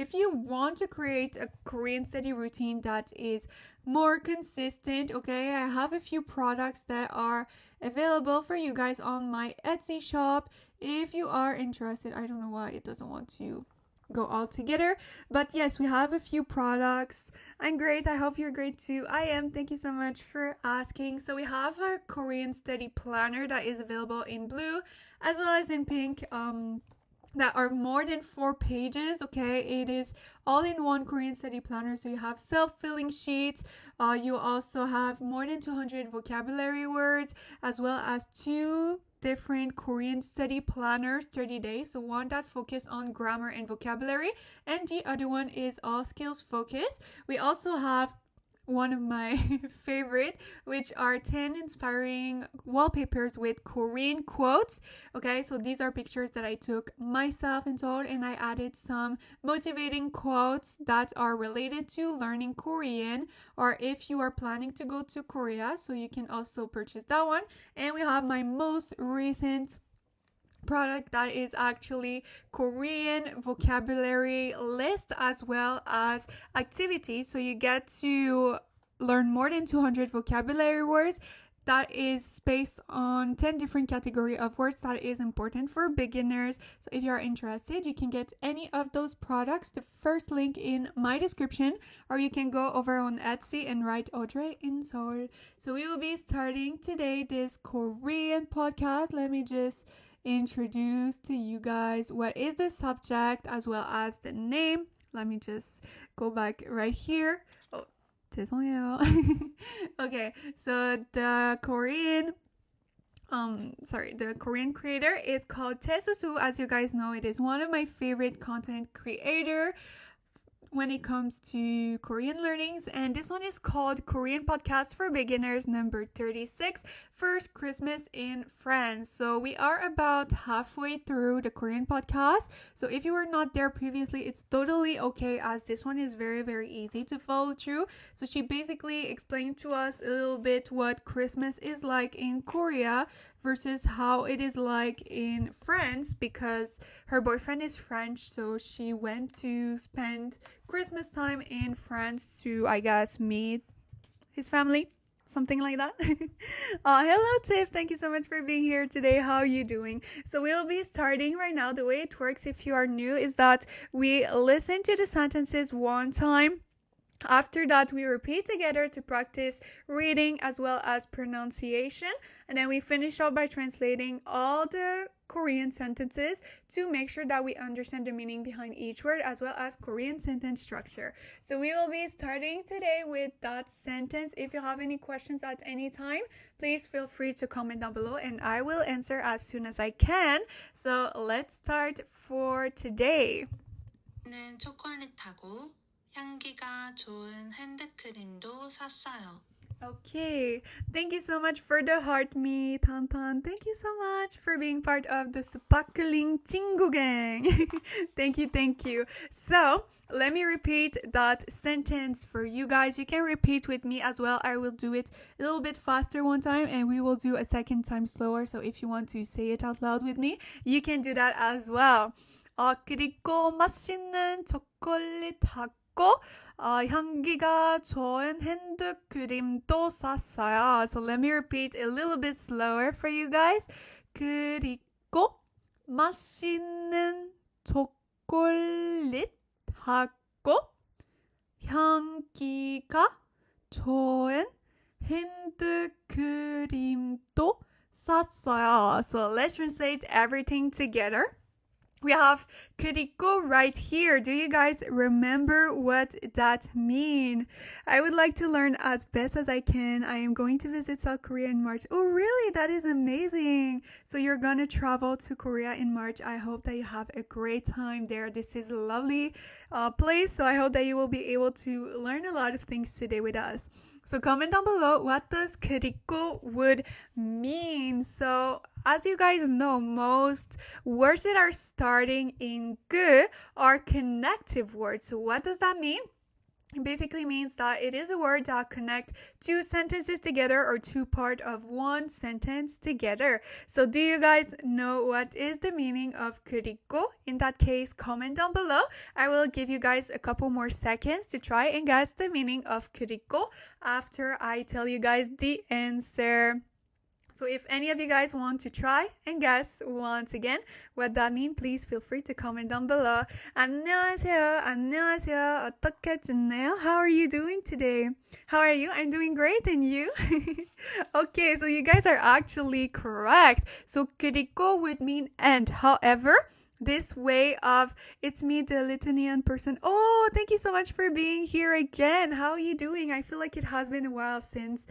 if you want to create a Korean study routine that is more consistent, okay, I have a few products that are available for you guys on my Etsy shop. If you are interested, I don't know why it doesn't want to go all together, but yes, we have a few products. I'm great. I hope you're great too. I am. Thank you so much for asking. So we have a Korean study planner that is available in blue as well as in pink, that are more than 4 pages. Okay, it is all in one Korean study planner. So you have self-filling sheets, you also have more than 200 vocabulary words, as well as 2 different Korean study planners, 30 days. So one that focus on grammar and vocabulary, and the other one is all skills focused. We also have one of my favorite, which are 10 inspiring wallpapers with Korean quotes. Okay, so these are pictures that I took myself in Seoul, and I added some motivating quotes that are related to learning Korean, or if you are planning to go to Korea, so you can also purchase that one. And we have my most recent product that is actually Korean vocabulary list as well as activities. So you get to learn more than 200 vocabulary words. That is based on 10 different category of words that is important for beginners. So if you are interested, you can get any of those products. The first link in my description, or you can go over on Etsy and write Audrey in Seoul. So we will be starting today this Korean podcast. Let me just introduce to you guys what is the subject as well as the name. Let me just go back right here. Oh, 죄송해요. Okay, so the Korean creator is called Tae-Susu. As you guys know, it is one of my favorite content creator when it comes to Korean learnings, and this one is called Korean Podcast for Beginners number 36, First Christmas in France. So we are about halfway through the Korean podcast, so if you were not there previously, it's totally okay, as this one is very, very easy to follow through. So she basically explained to us a little bit what Christmas is like in Korea versus how it is like in France, because her boyfriend is French, so she went to spend Christmas time in France to, I guess, meet his family, something like that. Hello Tiff, thank you so much for being here today. How are you doing? So we'll be starting right now. The way it works, if you are new, is that we listen to the sentences one time. After that, we repeat together to practice reading as well as pronunciation. And then we finish up by translating all the Korean sentences to make sure that we understand the meaning behind each word as well as Korean sentence structure. So we will be starting today with that sentence. If you have any questions at any time, please feel free to comment down below and I will answer as soon as I can. So let's start for today. 초콜릿하고 향기가 좋은 핸드크림도 샀어요. Okay, thank you so much for the heart me, Tantan. Thank you so much for being part of the Sparkling Chingu gang. Thank you. So, let me repeat that sentence for you guys. You can repeat with me as well. I will do it a little bit faster one time and we will do a second time slower. So, if you want to say it out loud with me, you can do that as well. 그리고 맛있는 초콜릿하고 향기가 좋은 핸드크림도 샀어요. So let me repeat a little bit slower for you guys. 그리고 맛있는 초콜릿하고 향기가 좋은 핸드크림도 샀어요. So let's translate everything together. We have 그리고 right here. Do you guys remember what that means? I would like to learn as best as I can. I am going to visit South Korea in March. Oh, really? That is amazing. So you're going to travel to Korea in March. I hope that you have a great time there. This is a lovely place. So I hope that you will be able to learn a lot of things today with us. So comment down below, what does 그리고 would mean? So as you guys know, most words that are starting in 그 are connective words. So what does that mean? It basically means that it is a word that connect two sentences together or two part of one sentence together. So do you guys know what is the meaning of 그리고? In that case, comment down below. I will give you guys a couple more seconds to try and guess the meaning of 그리고 after I tell you guys the answer. So if any of you guys want to try and guess once again what that means, please feel free to comment down below. 안녕하세요. 안녕하세요. 어떻게 지내요? How are you doing today? How are you? I'm doing great, and you? Okay, so you guys are actually correct. So 그리고 would mean and. However, this way of it's me, the Lithuanian person. Oh, thank you so much for being here again. How are you doing? I feel like it has been a while since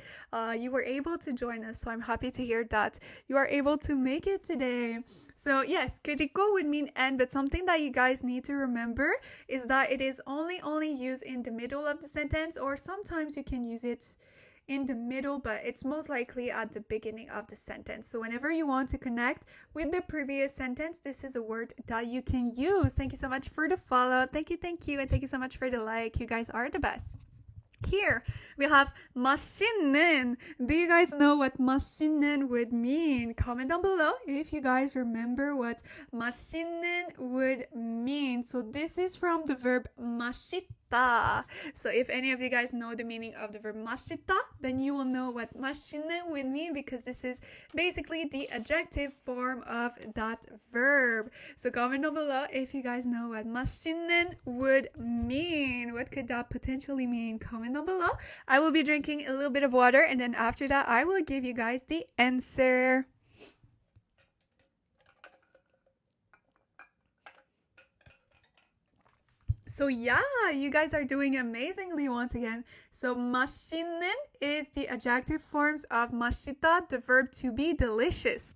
you were able to join us, so I'm happy to hear that you are able to make it today. So yes, 그리고 would mean and, but something that you guys need to remember is that it is only used in the middle of the sentence, or sometimes you can use it in the middle, but it's most likely at the beginning of the sentence. So whenever you want to connect with the previous sentence, this is a word that you can use. Thank you so much for the follow. Thank you, and thank you so much for the like. You guys are the best. Here we have 맛있는. Do you guys know what 맛있는 would mean? Comment down below if you guys remember what 맛있는 would mean. So this is from the verb 맛있다. So if any of you guys know the meaning of the verb 맛있다, then you will know what 맛있는 would mean, because this is basically the adjective form of that verb. So comment down below if you guys know what 맛있는 would mean. What could that potentially mean? Comment down below. I will be drinking a little bit of water, and then after that I will give you guys the answer. So yeah, you guys are doing amazingly once again. So 맛있는 is the adjective forms of 맛있다, the verb to be delicious.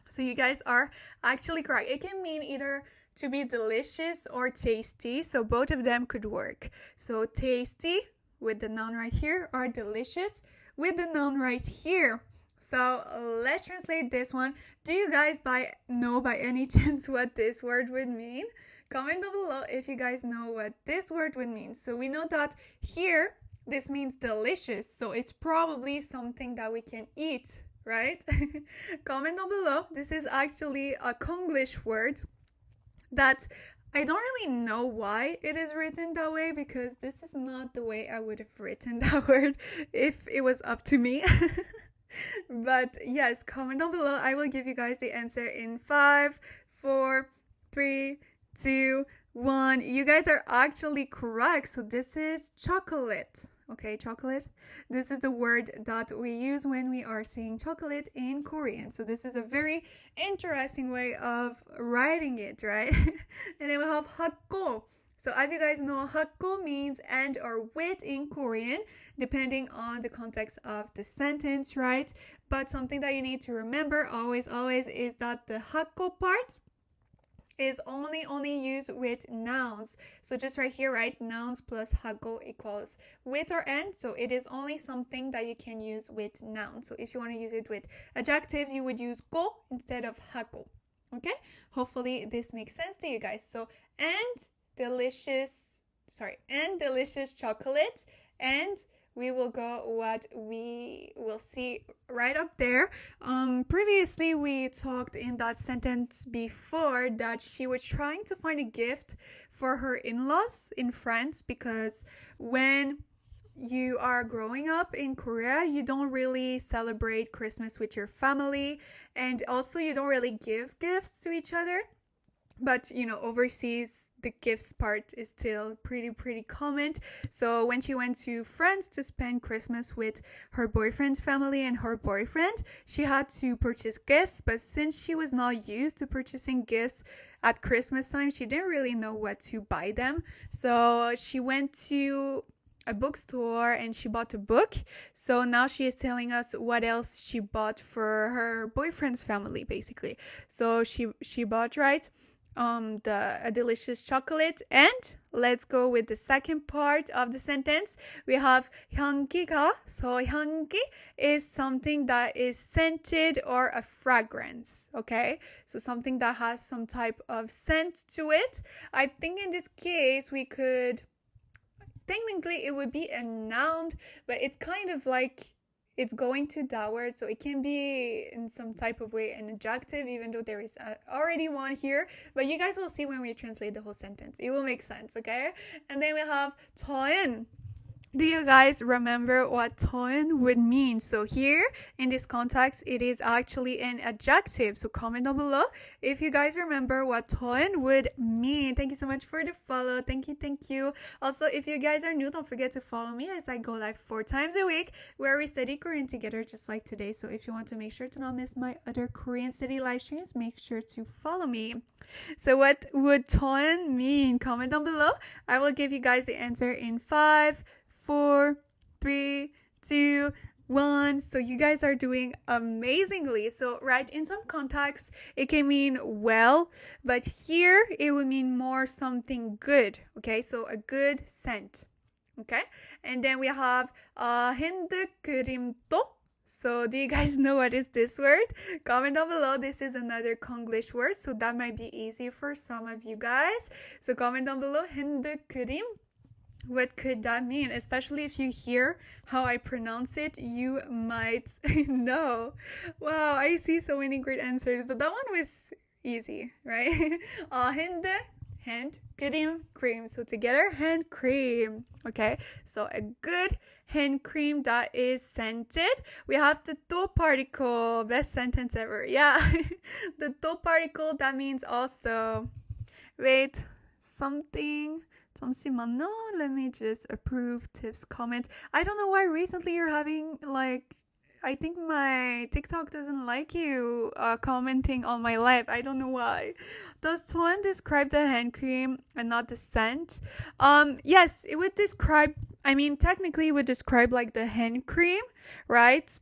So you guys are actually correct. It can mean either to be delicious or tasty, so both of them could work. So tasty with the noun right here, or delicious with the noun right here. So let's translate this one. Do you guys know by any chance what this word would mean? Comment down below if you guys know what this word would mean. So we know that here this means delicious, so it's probably something that we can eat, right? Comment down below. This is actually a Konglish word that I don't really know why it is written that way, because this is not the way I would have written that word if it was up to me. But yes, comment down below. I will give you guys the answer in 5, 4, 3, 2, 1. You guys are actually correct. So this is chocolate. Okay, chocolate. This is the word that we use when we are saying chocolate in Korean. So this is a very interesting way of writing it, right? And then we have hakko. So as you guys know, hakko means and or with in Korean, depending on the context of the sentence, right? But something that you need to remember always is that the hakko part is only used with nouns. So just right here, right? Nouns plus hago equals with or and. So it is only something that you can use with nouns. So if you want to use it with adjectives, you would use go instead of hago. Okay? Hopefully this makes sense to you guys. So and delicious chocolate, and we will go what we will see right up there. Previously, we talked in that sentence before that she was trying to find a gift for her in-laws in France, because when you are growing up in Korea, you don't really celebrate Christmas with your family, and also you don't really give gifts to each other. But overseas the gifts part is still pretty common. So when she went to France to spend Christmas with her boyfriend's family and her boyfriend, she had to purchase gifts. But since she was not used to purchasing gifts at Christmas time, she didn't really know what to buy them. So she went to a bookstore and she bought a book. So now she is telling us what else she bought for her boyfriend's family, basically. So she bought, right, a delicious chocolate. And let's go with the second part of the sentence. We have 향기가. So 향기 is something that is scented or a fragrance. Okay, so something that has some type of scent to it. I think in this case we could technically it would be a noun, but it's kind of like it's going to that word, so it can be in some type of way an adjective, even though there is already one here. But you guys will see when we translate the whole sentence. It will make sense, okay? And then we have 저는. Do you guys remember what 저는 would mean? So here in this context, it is actually an adjective. So comment down below if you guys remember what 저는 would mean. Thank you so much for the follow. Thank you. Also, if you guys are new, don't forget to follow me as I go live 4 times a week where we study Korean together just like today. So if you want to make sure to not miss my other Korean study live streams, make sure to follow me. So what would 저는 mean? Comment down below. I will give you guys the answer in 5, 4, 3, 2, 1. So you guys are doing amazingly. So right, in some contexts it can mean well, but here it would mean more something good. Okay, so a good scent. Okay, and then we have 핸드크림도. So do you guys know what is this word? Comment down below. This is another Konglish word, so that might be easy for some of you guys. So comment down below. 핸드크림. What could that mean? Especially if you hear how I pronounce it, you might know. Wow, I see so many great answers, but that one was easy, right? Hand, cream. So together, hand cream. Okay, so a good hand cream that is scented. We have the 또 particle. Best sentence ever. Yeah, the 또 particle, that means also. Wait, something. 잠시만요. Let me just approve tips comment. I don't know why recently you're having I think my TikTok doesn't like you commenting on my live. I don't know why. Does one describe the hand cream and not the scent? Yes, it would describe, technically it would describe like the hand cream, right?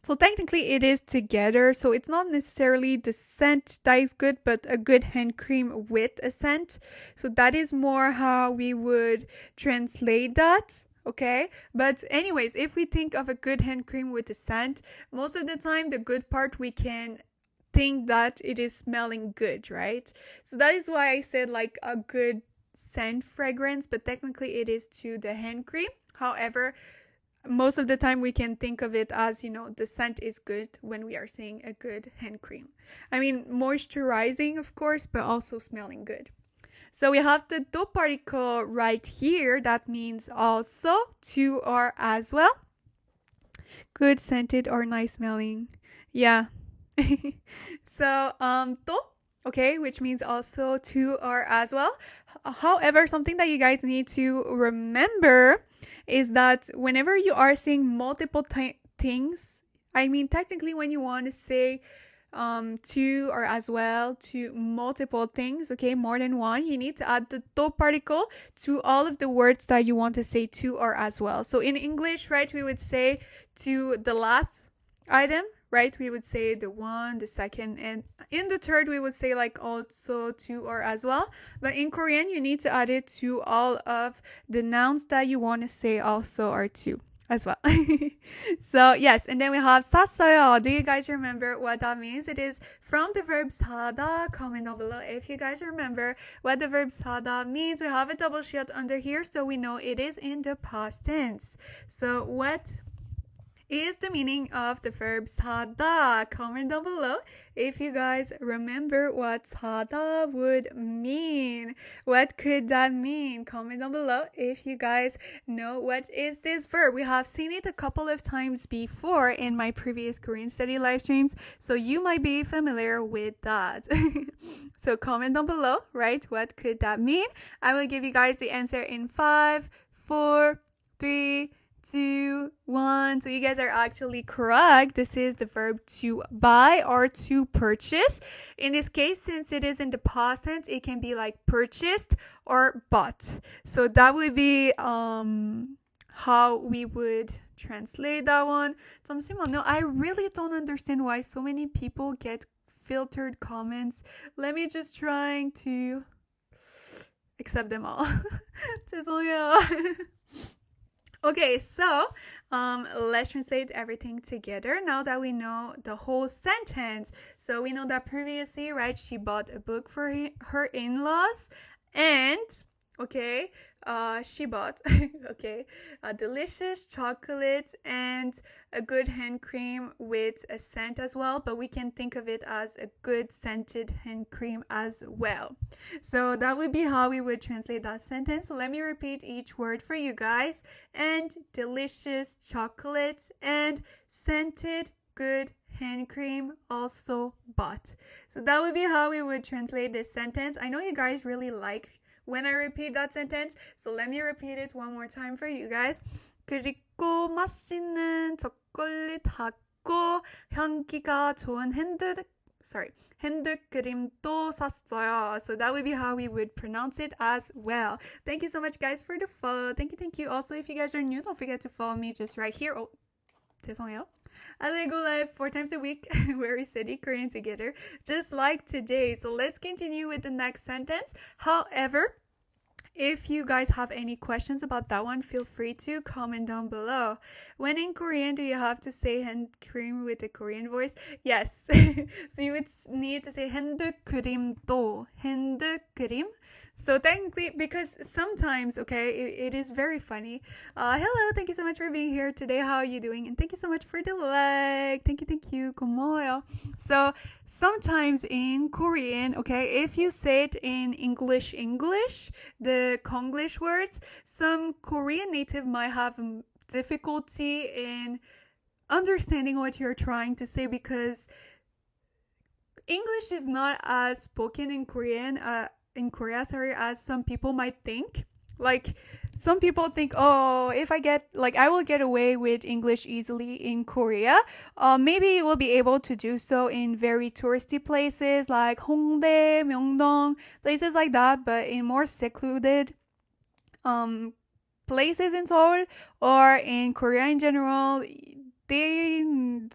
So technically it is together, so it's not necessarily the scent that is good, but a good hand cream with a scent. So that is more how we would translate that, okay? But anyways, if we think of a good hand cream with a scent, most of the time the good part we can think that it is smelling good, right? So that is why I said like a good scent fragrance, but technically it is to the hand cream. However, most of the time we can think of it as, the scent is good when we are saying a good hand cream. Moisturizing, of course, but also smelling good. So we have the 또 particle right here. That means also, to, or as well. Good scented or nice smelling. Yeah. So, 또, okay, which means also, to, or as well. However, something that you guys need to remember is that whenever you are saying multiple things, technically when you want to say to or as well to multiple things, okay, more than one, you need to add the 또 particle to all of the words that you want to say to or as well. So in English, right, we would say to the last item, right, we would say the one, the second, and in the third we would say like also, to, or as well. But in Korean you need to add it to all of the nouns that you want to say also or to as well. So yes, and then we have 샀어요. Do you guys remember what that means? It is from the verb 사다. Comment down below if you guys remember what the verb 사다 means. We have a double shield under here, so we know it is in the past tense. So what is the meaning of the verb 사다? Comment down below if you guys remember what 사다 would mean. What could that mean? Comment down below if you guys know what is this verb. We have seen it a couple of times before in my previous Korean study live streams, so you might be familiar with that. So comment down below, right? What could that mean? I will give you guys the answer in 5, 4, 3, 2, 1. So you guys are actually correct. This is the verb to buy or to purchase. In this case, since it is in the past tense, it can be like purchased or bought. So that would be how we would translate that one. 잠시만요. I really don't understand why so many people get filtered comments. Let me just trying to accept them all. 죄송해요. Okay, so let's translate everything together now that we know the whole sentence. So we know that previously, right, she bought a book for her in-laws, and okay, she bought, okay, a delicious chocolate and a good hand cream with a scent as well, but we can think of it as a good scented hand cream as well. So that would be how we would translate that sentence. So let me repeat each word for you guys. And delicious chocolate and scented good hand cream also bought. So that would be how we would translate this sentence. I know you guys really like when I repeat that sentence, so let me repeat it one more time for you guys. 그리고 맛있는 초콜릿하고 향기가 좋은 핸드크림도 샀어요. So that would be how we would pronounce it as well. Thank you so much, guys, for the follow. Thank you. Also, if you guys are new, don't forget to follow me just right here. Oh, 죄송해요. As I go live 4 times a week where we study Korean together, just like today. So let's continue with the next sentence. However, if you guys have any questions about that one, feel free to comment down below. When in Korean, do you have to say hand cream with a Korean voice? Yes. So you would need to say 핸드크림도, 핸드크림. So technically, because sometimes, okay, it is very funny. Hello, thank you so much for being here today. How are you doing? And thank you so much for the like. Thank you. 고마워요. So sometimes in Korean, okay, if you say it in English, the Konglish words, some Korean native might have difficulty in understanding what you're trying to say because English is not as spoken in Korea, as some people might think. Like, some people think, oh, if I will get away with English easily in Korea. Maybe you will be able to do so in very touristy places like Hongdae, Myeongdong, places like that. But in more secluded places in Seoul or in Korea in general, they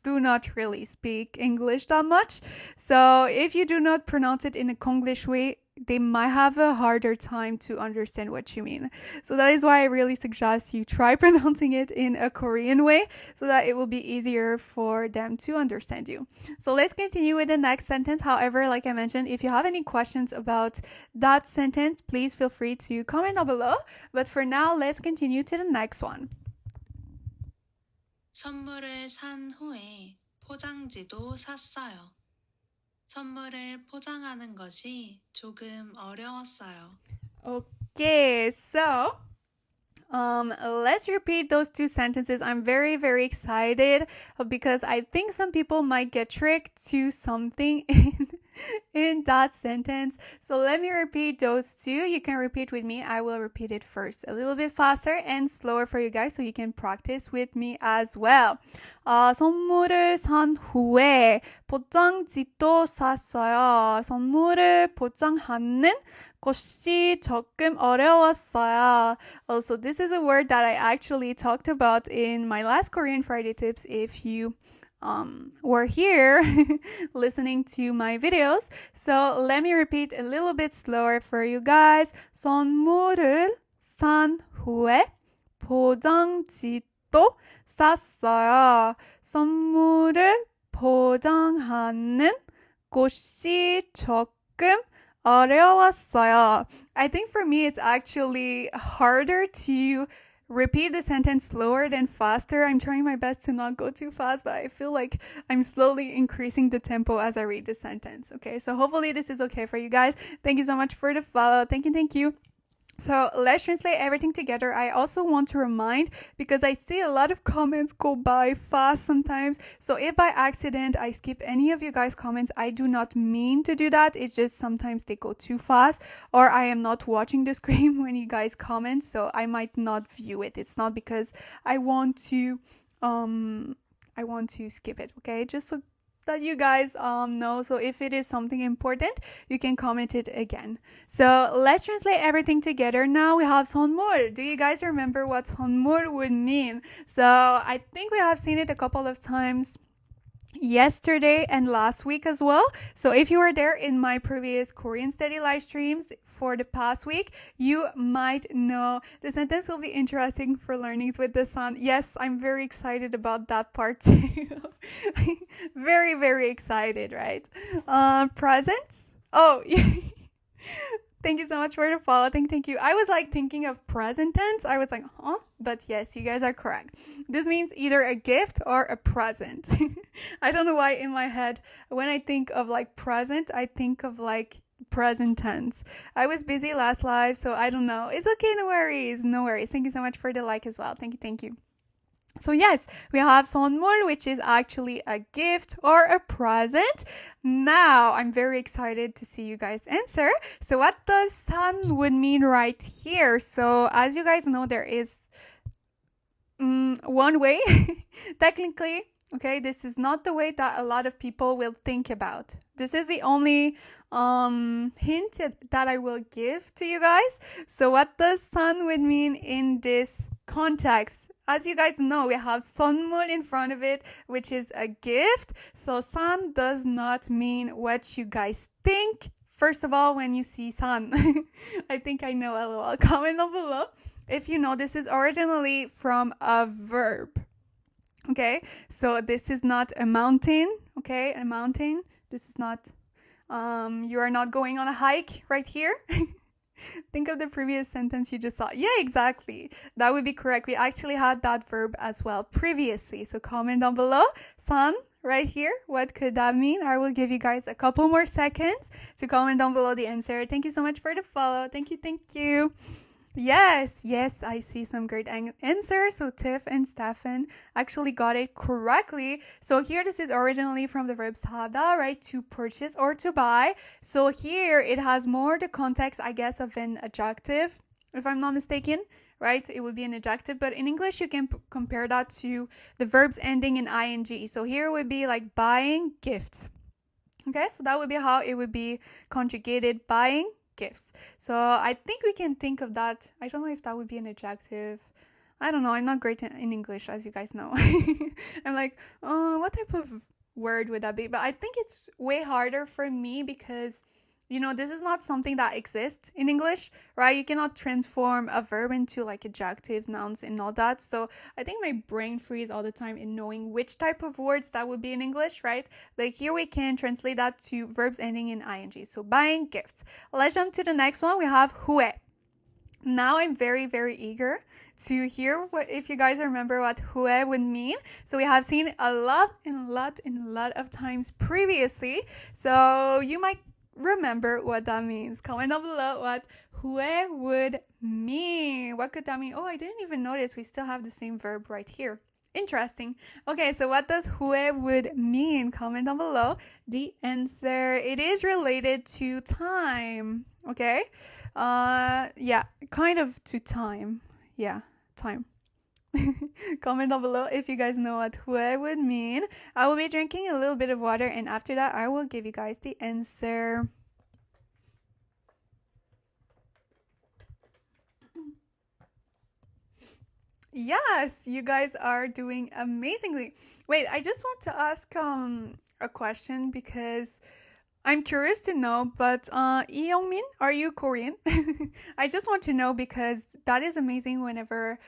do not really speak English that much. So if you do not pronounce it in a Konglish way, they might have a harder time to understand what you mean. So that is why I really suggest you try pronouncing it in a Korean way so that it will be easier for them to understand you. So let's continue with the next sentence. However, like I mentioned, if you have any questions about that sentence, please feel free to comment down below. But for now, let's continue to the next one. 선물을 산 후에 포장지도 샀어요. 선물을 포장하는 것이 조금 어려웠어요. Okay, so let's repeat those two sentences. I'm very, very excited because I think some people might get tricked to something in that sentence. So let me repeat those two. You can repeat with me. I will repeat it first a little bit faster and slower for you guys so you can practice with me as well. 선물을 산 후에 포장지도 샀어요. 선물을 포장하는 것이 조금 어려웠어요. Also, this is a word that I actually talked about in my last Korean Friday tips if you were here listening to my videos. So let me repeat a little bit slower for you guys. 선물을 산 후에 포장지도 샀어요. 선물을 포장하는 곳이 조금 어려웠어요. I think for me it's actually harder to repeat the sentence slower than faster. I'm trying my best to not go too fast, but I feel like I'm slowly increasing the tempo as I read the sentence. Okay, so hopefully this is okay for you guys. Thank you so much for the follow. Thank you. So let's translate everything together. I also want to remind, because I see a lot of comments go by fast sometimes. So if by accident I skip any of you guys' comments, I do not mean to do that. It's just sometimes they go too fast or I am not watching the screen when you guys comment. So I might not view it. It's not because I want to skip it. Okay. Just so that you guys know. So if it is something important, you can comment it again. So let's translate everything together. Now we have 선물. Do you guys remember what 선물 would mean? So I think we have seen it a couple of times yesterday and last week as well. So if you were there in my previous Korean study live streams for the past week, you might know the sentence will be interesting for learnings with the sun. Yes, I'm very excited about that part too. very, very excited, right? Presents? Oh, Thank you so much for the follow. Thank you. I was like thinking of present tense. I was like, huh? But yes, you guys are correct. This means either a gift or a present. I don't know why in my head, when I think of like present, I think of like present tense. I was busy last live, so I don't know. It's okay, no worries. No worries. Thank you so much for the like as well. Thank you, thank you. So yes, we have 선물, which is actually a gift or a present. Now, I'm very excited to see you guys answer. So what does 산 would mean right here? So as you guys know, there is one way, technically. Okay, this is not the way that a lot of people will think about. This is the only hint that I will give to you guys. So what does 산 would mean in this context? As you guys know, we have 선물 in front of it, which is a gift. So 산 does not mean what you guys think. First of all, when you see 산, I think I know LOL. Comment down below if you know this is originally from a verb. Okay, so this is not a mountain. Okay, a mountain. This is not, you are not going on a hike right here. Think of the previous sentence you just saw. Yeah, exactly. That would be correct. We actually had that verb as well previously. So comment down below. 산 right here. What could that mean? I will give you guys a couple more seconds to comment down below the answer. Thank you so much for the follow. Thank you. Thank you. Yes, I see some great answers. So Tiff and Stefan actually got it correctly. So here this is originally from the verb 사다, right? To purchase or to buy. So here it has more the context, I guess, of an adjective, if I'm not mistaken, right? It would be an adjective, but in English you can compare that to the verbs ending in ing. So here would be like buying gifts. Okay, so that would be how it would be conjugated, buying gifts. So I think we can think of that. I don't know if that would be an adjective. I don't know. I'm not great in English, as you guys know. I'm like, what type of word would that be? But I think it's way harder for me because, you know, this is not something that exists in English, right? You cannot transform a verb into like adjectives, nouns, and all that. So I think my brain freezes all the time in knowing which type of words that would be in English, right? Like here we can translate that to verbs ending in ing. So buying gifts. Let's jump to the next one. We have 후회. Now I'm very, very eager to hear what, if you guys remember what 후회 would mean. So we have seen a lot of times previously. So you might remember what that means. Comment down below what 후회 would mean. What could that mean? Oh, I didn't even notice we still have the same verb right here. Interesting. Okay, so what does 후회 would mean? Comment down below the answer. It is related to time. Okay. Yeah, kind of to time. Yeah, time. Comment down below if you guys know what 후회 would mean. I will be drinking a little bit of water, and after that I will give you guys the answer. Yes, you guys are doing amazingly. Wait, I just want to ask a question because I'm curious to know, but Lee Youngmin, are you Korean? I just want to know because that is amazing whenever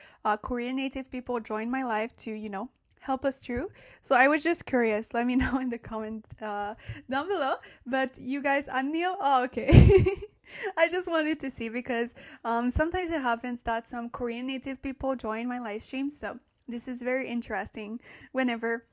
Korean native people join my life to, you know, help us through. So I was just curious. Let me know in the comment down below. But you guys, 안녕? Oh, okay. I just wanted to see because sometimes it happens that some Korean native people join my live stream. So this is very interesting whenever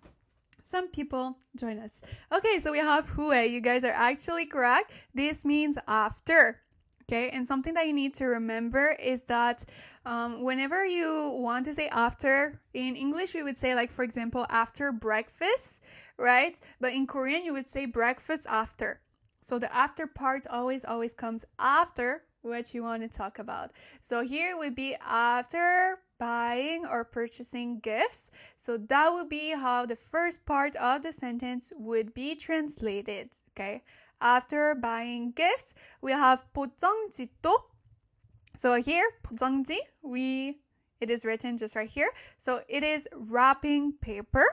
some people join us. Okay, so we have 후회. You guys are actually correct. This means after. Okay, and something that you need to remember is that whenever you want to say after, in English we would say, like, for example, after breakfast, right? But in Korean you would say breakfast after. So the after part always comes after what you want to talk about. So here would be after buying or purchasing gifts. So that would be how the first part of the sentence would be translated. Okay, after buying gifts, we have 포장지 또. So here, 포장지, it is written just right here. So it is wrapping paper.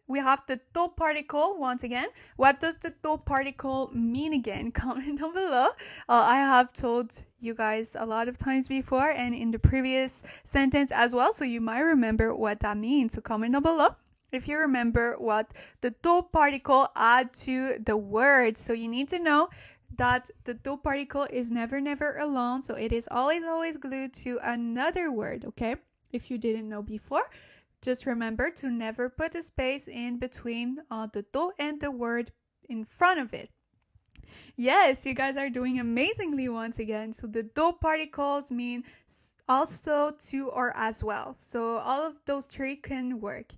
We have the 또 particle once again. What does the 또 particle mean again? Comment down below. I have told you guys a lot of times before and in the previous sentence as well, so you might remember what that means. So comment down below if you remember what the 또 particle add to the word. So you need to know that the do particle is never alone, so it is always glued to another word, okay? If you didn't know before, just remember to never put a space in between the do and the word in front of it. Yes, you guys are doing amazingly once again. So the do particles mean also, to, or as well. So all of those three can work.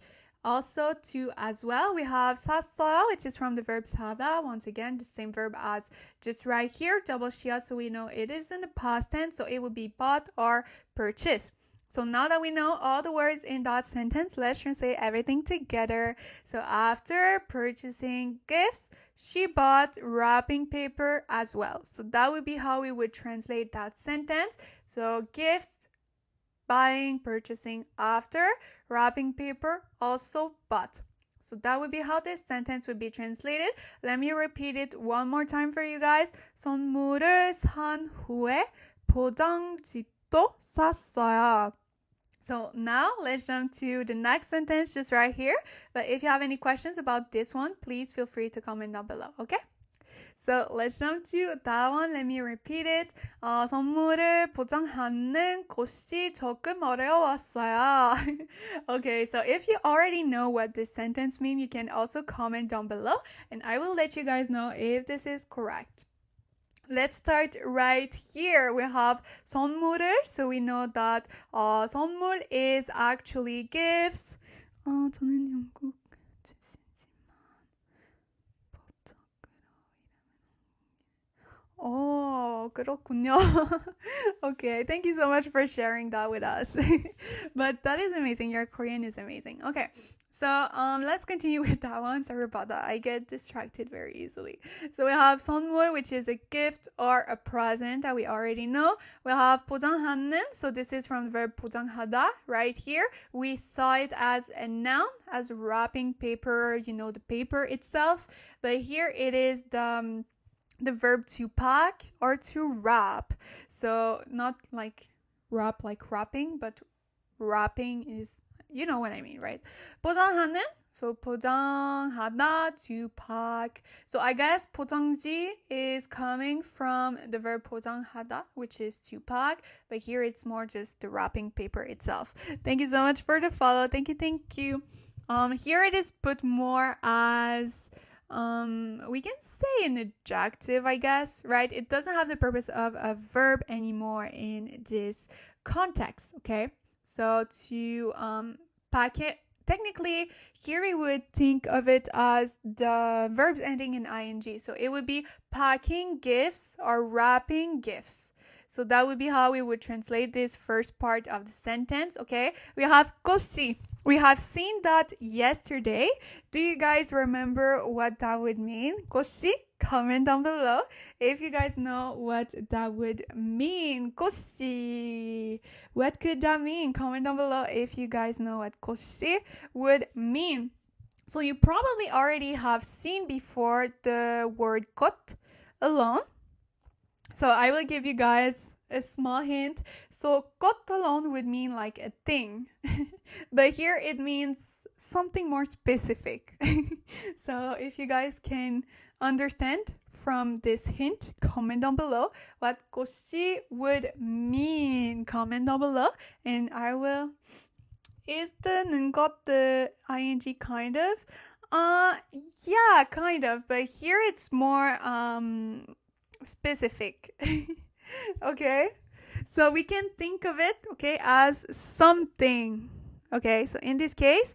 Also, to, as well, we have 샀어요, which is from the verb 사다. Once again, the same verb as just right here, double 시야, so we know it is in the past tense, so it would be bought or purchased. So now that we know all the words in that sentence, let's translate everything together. So after purchasing gifts, she bought wrapping paper as well. So that would be how we would translate that sentence. So gifts, buying, purchasing, after wrapping paper, also bought. So that would be how this sentence would be translated. Let me repeat it one more time for you guys. 선물을 산 후에 포장지도 샀어요. So now let's jump to the next sentence just right here. But if you have any questions about this one, please feel free to comment down below, okay? So let's jump to that one. Let me repeat it. 선물을 포장하는 곳이 조금 어려웠어요. Okay, so if you already know what this sentence means, you can also comment down below and I will let you guys know if this is correct. Let's start right here. We have 선물을, so we know that 선물 is actually gifts. 저는 영국 Oh, 그렇군요. Okay, thank you so much for sharing that with us. But that is amazing. Your Korean is amazing. Okay, so let's continue with that one. Sorry about that. I get distracted very easily. So we have 선물, which is a gift or a present that we already know. We have 포장하는, so this is from the verb 포장하다 right here. We saw it as a noun, as wrapping paper, you know, the paper itself. But here it is the verb to pack or to wrap. So not like wrap like wrapping, but wrapping is, you know what I mean, right? 포장하는, so 포장하다, to pack. So I guess 포장지 is coming from the verb 포장하다, which is to pack, but here it's more just the wrapping paper itself. Thank you so much for the follow. Thank you. Here it is put more as we can say an adjective, I guess, right? It doesn't have the purpose of a verb anymore in this context, okay? So to pack it, technically here we would think of it as the verbs ending in ing. So it would be packing gifts or wrapping gifts. So that would be how we would translate this first part of the sentence, okay? We have 꽃이. We have seen that yesterday. Do you guys remember what that would mean? 꽃이? Comment down below if you guys know what that would mean. 꽃이. What could that mean? Comment down below if you guys know what 꽃이 would mean. So you probably already have seen before the word 꽃 alone. So I will give you guys a small hint. So 꽃 alone would mean like a thing. But here it means something more specific. So if you guys can understand from this hint, comment down below what 꽃이 would mean. Comment down below and I will... Is the 는 것 the ing kind of? Yeah, kind of. But here it's more specific. Okay, so we can think of it, okay, as something. Okay, so in this case,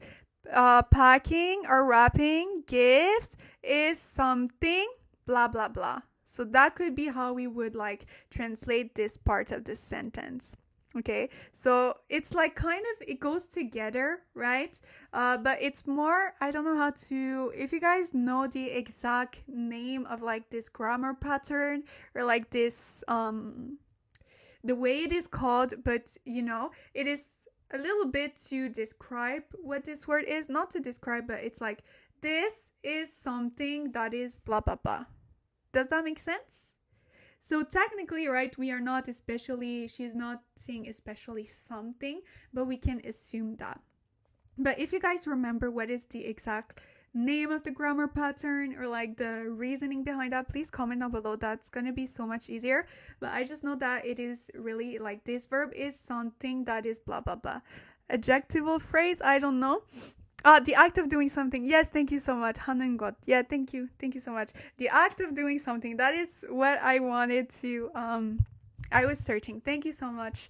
packing or wrapping gifts is something blah blah blah. So that could be how we would like translate this part of the sentence. Okay, so it's like kind of, it goes together, right? But it's more, I don't know how to, if you guys know the exact name of like this grammar pattern or like this, the way it is called, but you know, it is a little bit to describe what this word is, not to describe, but it's like, this is something that is blah, blah, blah. Does that make sense? So technically, right, we are not especially, she's not saying especially something, but we can assume that. But if you guys remember what is the exact name of the grammar pattern or like the reasoning behind that, please comment down below. That's gonna be so much easier. But I just know that it is really like this verb is something that is blah blah blah. Adjectival phrase, I don't know. The act of doing something. Yes, thank you so much. 하는 것. Yeah, thank you so much. The act of doing something. That is what I wanted to I was searching. Thank you so much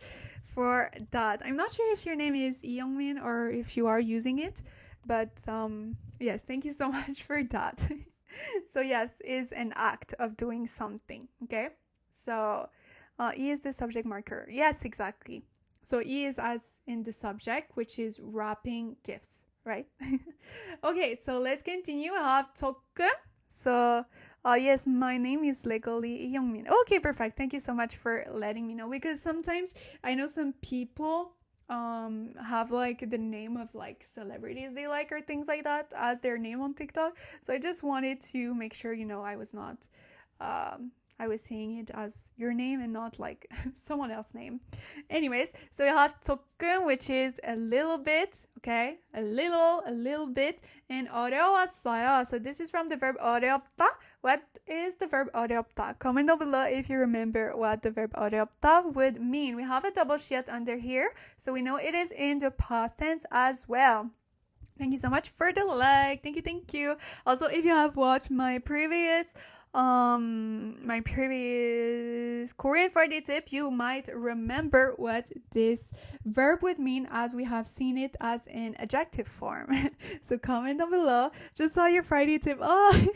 for that. I'm not sure if your name is Youngmin or if you are using it, but yes, thank you so much for that. So yes, is an act of doing something. Okay, so E is the subject marker. Yes, exactly. So E is as in the subject, which is wrapping gifts, right? Okay, so let's continue. I have 조금. So yes, my name is legally Youngmin. Okay, perfect. Thank you so much for letting me know, because sometimes I know some people have like the name of like celebrities they like or things like that as their name on TikTok. So I just wanted to make sure, I was not I was saying it as your name and not like someone else's name. Anyways, so we have 조금, which is a little bit, okay? A little bit. And 어려웠어요. So this is from the verb 어렵다. What is the verb 어렵다? Comment down below if you remember what the verb 어렵다 would mean. We have a double shiat under here, so we know it is in the past tense as well. Thank you so much for the like. Thank you. Also, if you have watched my previous Korean Friday tip, you might remember what this verb would mean, as we have seen it as an adjective form. So comment down below. Just saw your Friday tip. Oh,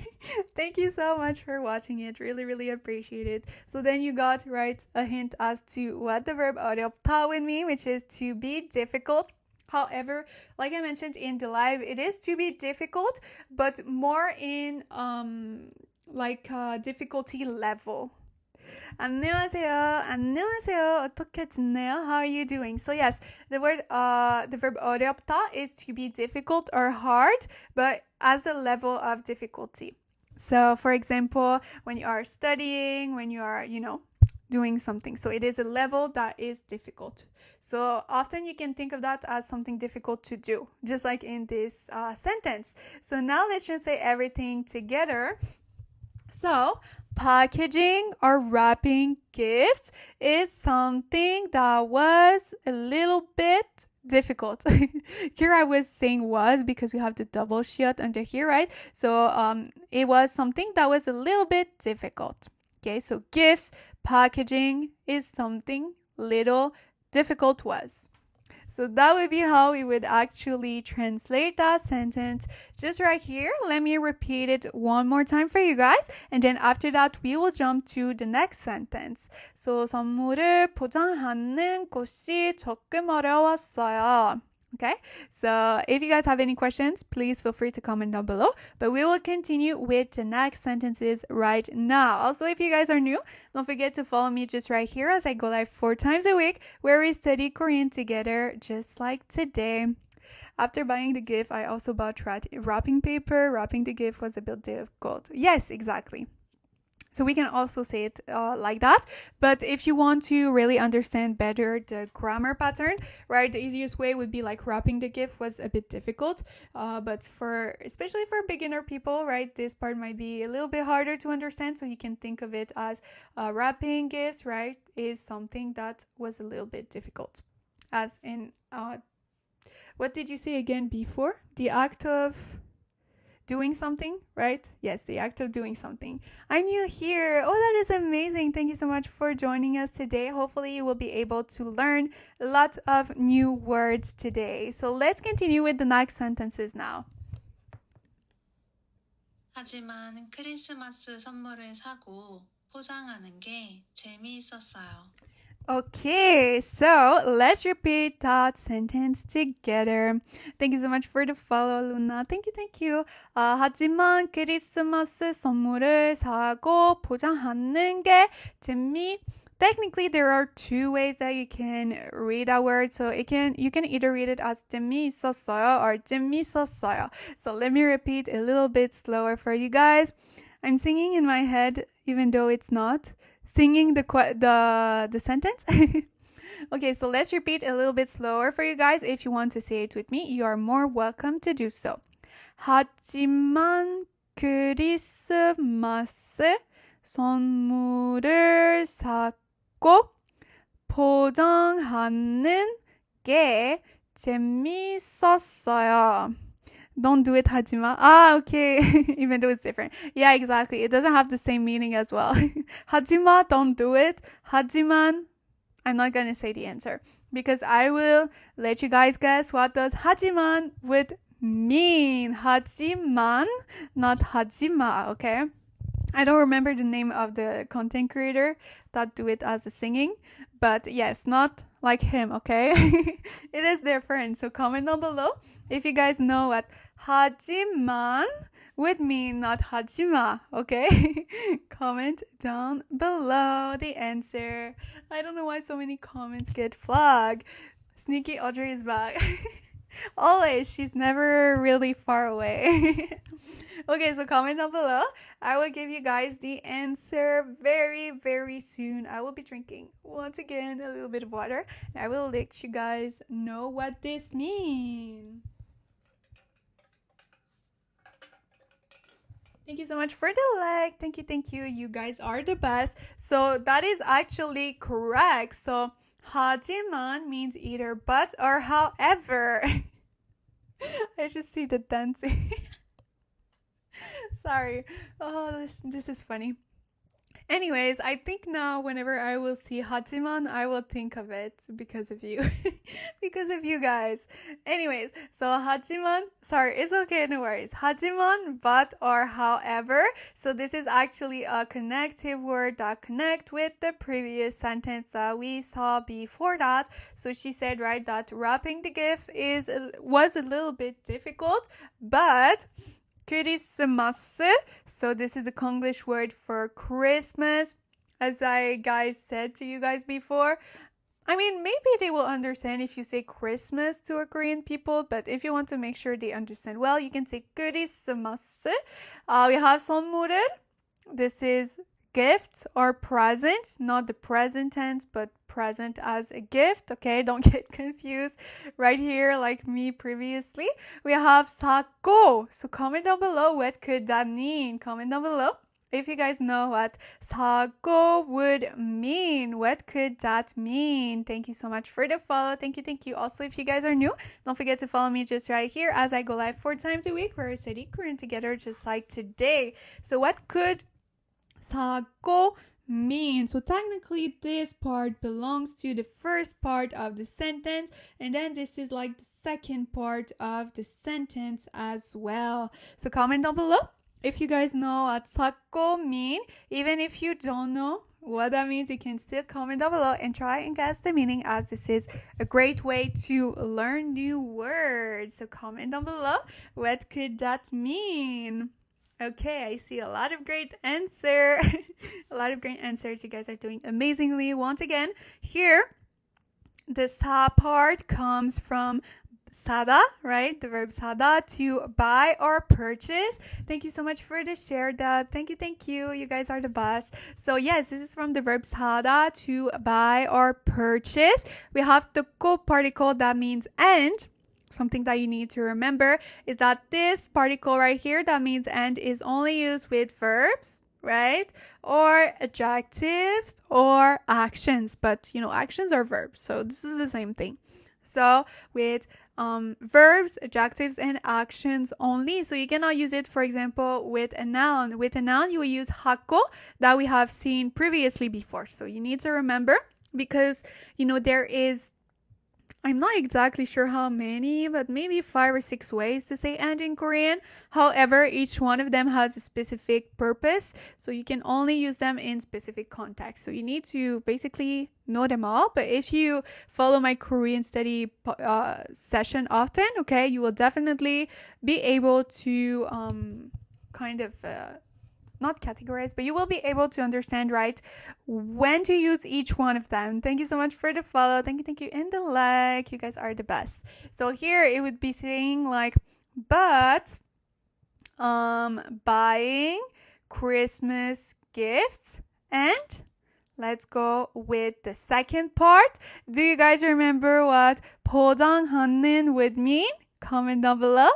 thank you so much for watching it. Really appreciate it. So then you got a hint as to what the verb 어렵다 would mean, which is to be difficult. However, like I mentioned in the live, it is to be difficult, but more in difficulty level. 안녕하세요. 어떻게 지내요? How are you doing? So yes, the verb 어렵다 is to be difficult or hard, but as a level of difficulty. So for example, when you are studying, when you are, doing something. So it is a level that is difficult. So often you can think of that as something difficult to do, just like in this sentence. So now let's translate everything together. So packaging or wrapping gifts is something that was a little bit difficult. Here I was saying was because we have the double shiat under here, right? So it was something that was a little bit difficult. Okay, so gifts, packaging is something little difficult was. So that would be how we would actually translate that sentence just right here. Let me repeat it one more time for you guys. And then after that, we will jump to the next sentence. So 선물을 포장하는 것이 조금 어려웠어요. Okay, so if you guys have any questions, please feel free to comment down below. But we will continue with the next sentences right now. Also, if you guys are new, don't forget to follow me just right here as I go live 4 times a week where we study Korean together, just like today. After buying the gift, I also bought wrapping paper. Wrapping the gift was a bit difficult. Yes, exactly. So we can also say it like that. But if you want to really understand better the grammar pattern, right, the easiest way would be like wrapping the gift was a bit difficult. But especially for beginner people, right, this part might be a little bit harder to understand. So you can think of it as wrapping gifts, right, is something that was a little bit difficult. As in, what did you say again before? The act of doing something, right? Yes, the act of doing something. I'm new here. Oh, that is amazing. Thank you so much for joining us today. Hopefully you will be able to learn a lot of new words today. So let's continue with the next sentences now. 하지만 크리스마스 선물을 사고 포장하는 게 재미있었어요. Okay, so let's repeat that sentence together. Thank you so much for the follow, Luna. Thank you. 하지만 크리스마스 선물을 사고 포장하는 게 Technically, there are 2 ways that you can read that word. So you can either read it as 재미있었어요 or 재미있었어요. So let me repeat a little bit slower for you guys. I'm singing in my head, even though it's not singing the sentence. Okay, so let's repeat a little bit slower for you guys. If you want to say it with me, you are more welcome to do so. 하지만 크리스마스 선물을 사고 포장하는 게 재밌었어요. Don't do it, 하지마. Okay. Even though it's different. Yeah, exactly. It doesn't have the same meaning as well. 하지마, don't do it. 하지만, I'm not going to say the answer because I will let you guys guess what does 하지만 would mean. 하지만, not 하지마, okay? I don't remember the name of the content creator that do it as a singing, but yes, not like him, okay? It is different. So comment down below if you guys know what 하지만 would mean, not 하지마, okay? Comment down below the answer. I don't know why so many comments get flagged. Sneaky Audrey is back. Always, she's never really far away. Okay, so comment down below. I will give you guys the answer very, very soon. I will be drinking, once again, a little bit of water. I will let you guys know what this means. Thank you so much for the like. Thank you, thank you. You guys are the best. So that is actually correct. So 하지만 means either but or however. I just see the dancing. Sorry. Oh, this is funny. Anyways, I think now whenever I will see 하지만, I will think of it because of you. Because of you guys. Anyways, so 하지만, sorry, it's okay, no worries. 하지만, but, or however. So this is actually a connective word that connect with the previous sentence that we saw before that. So she said, right, that wrapping the gift was a little bit difficult, but 크리스마스. So this is the Konglish word for Christmas. As I guys said to you guys before, I mean, maybe they will understand if you say Christmas to a Korean people, but if you want to make sure they understand well, you can say 크리스마스. We have 선물을. This is gift or present, not the present tense, but present as a gift. Okay, don't get confused right here like me previously. We have 사고. So comment down below what could that mean. Comment down below if you guys know what 사고 would mean. What could that mean? Thank you so much for the follow. Thank you, thank you. Also, if you guys are new, don't forget to follow me just right here as I go live 4 times a week where I study Korean together just like today. So what could 사고 mean? So technically this part belongs to the first part of the sentence, and then this is like the second part of the sentence as well. So comment down below if you guys know what 사고 mean. Even if you don't know what that means, you can still comment down below and try and guess the meaning, as this is a great way to learn new words. So comment down below what could that mean. Okay, I see a lot of great answer. A lot of great answers. You guys are doing amazingly. Once again, here, the 사 part comes from 사다, right? The verb 사다, to buy or purchase. Thank you so much for the share, Dad. Thank you, thank you. You guys are the best. So yes, this is from the verb 사다, to buy or purchase. We have the 고 particle that means and. Something that you need to remember is that this particle right here that means and is only used with verbs, right? Or adjectives or actions. But, you know, actions are verbs. So this is the same thing. So with verbs, adjectives, and actions only. So you cannot use it, for example, with a noun. With a noun, you will use 하고 that we have seen previously before. So you need to remember because, you know, there is, I'm not exactly sure how many, but maybe 5 or 6 ways to say and in Korean. However, each one of them has a specific purpose, so you can only use them in specific contexts. So you need to basically know them all. But if you follow my Korean study session often, okay, you will definitely be able to kind of not categorize, but you will be able to understand, right, when to use each one of them. Thank you so much for the follow. Thank you, and the like. You guys are the best. So here it would be saying like, but buying Christmas gifts, and let's go with the second part. Do you guys remember what 포장하는 would mean? Comment down below.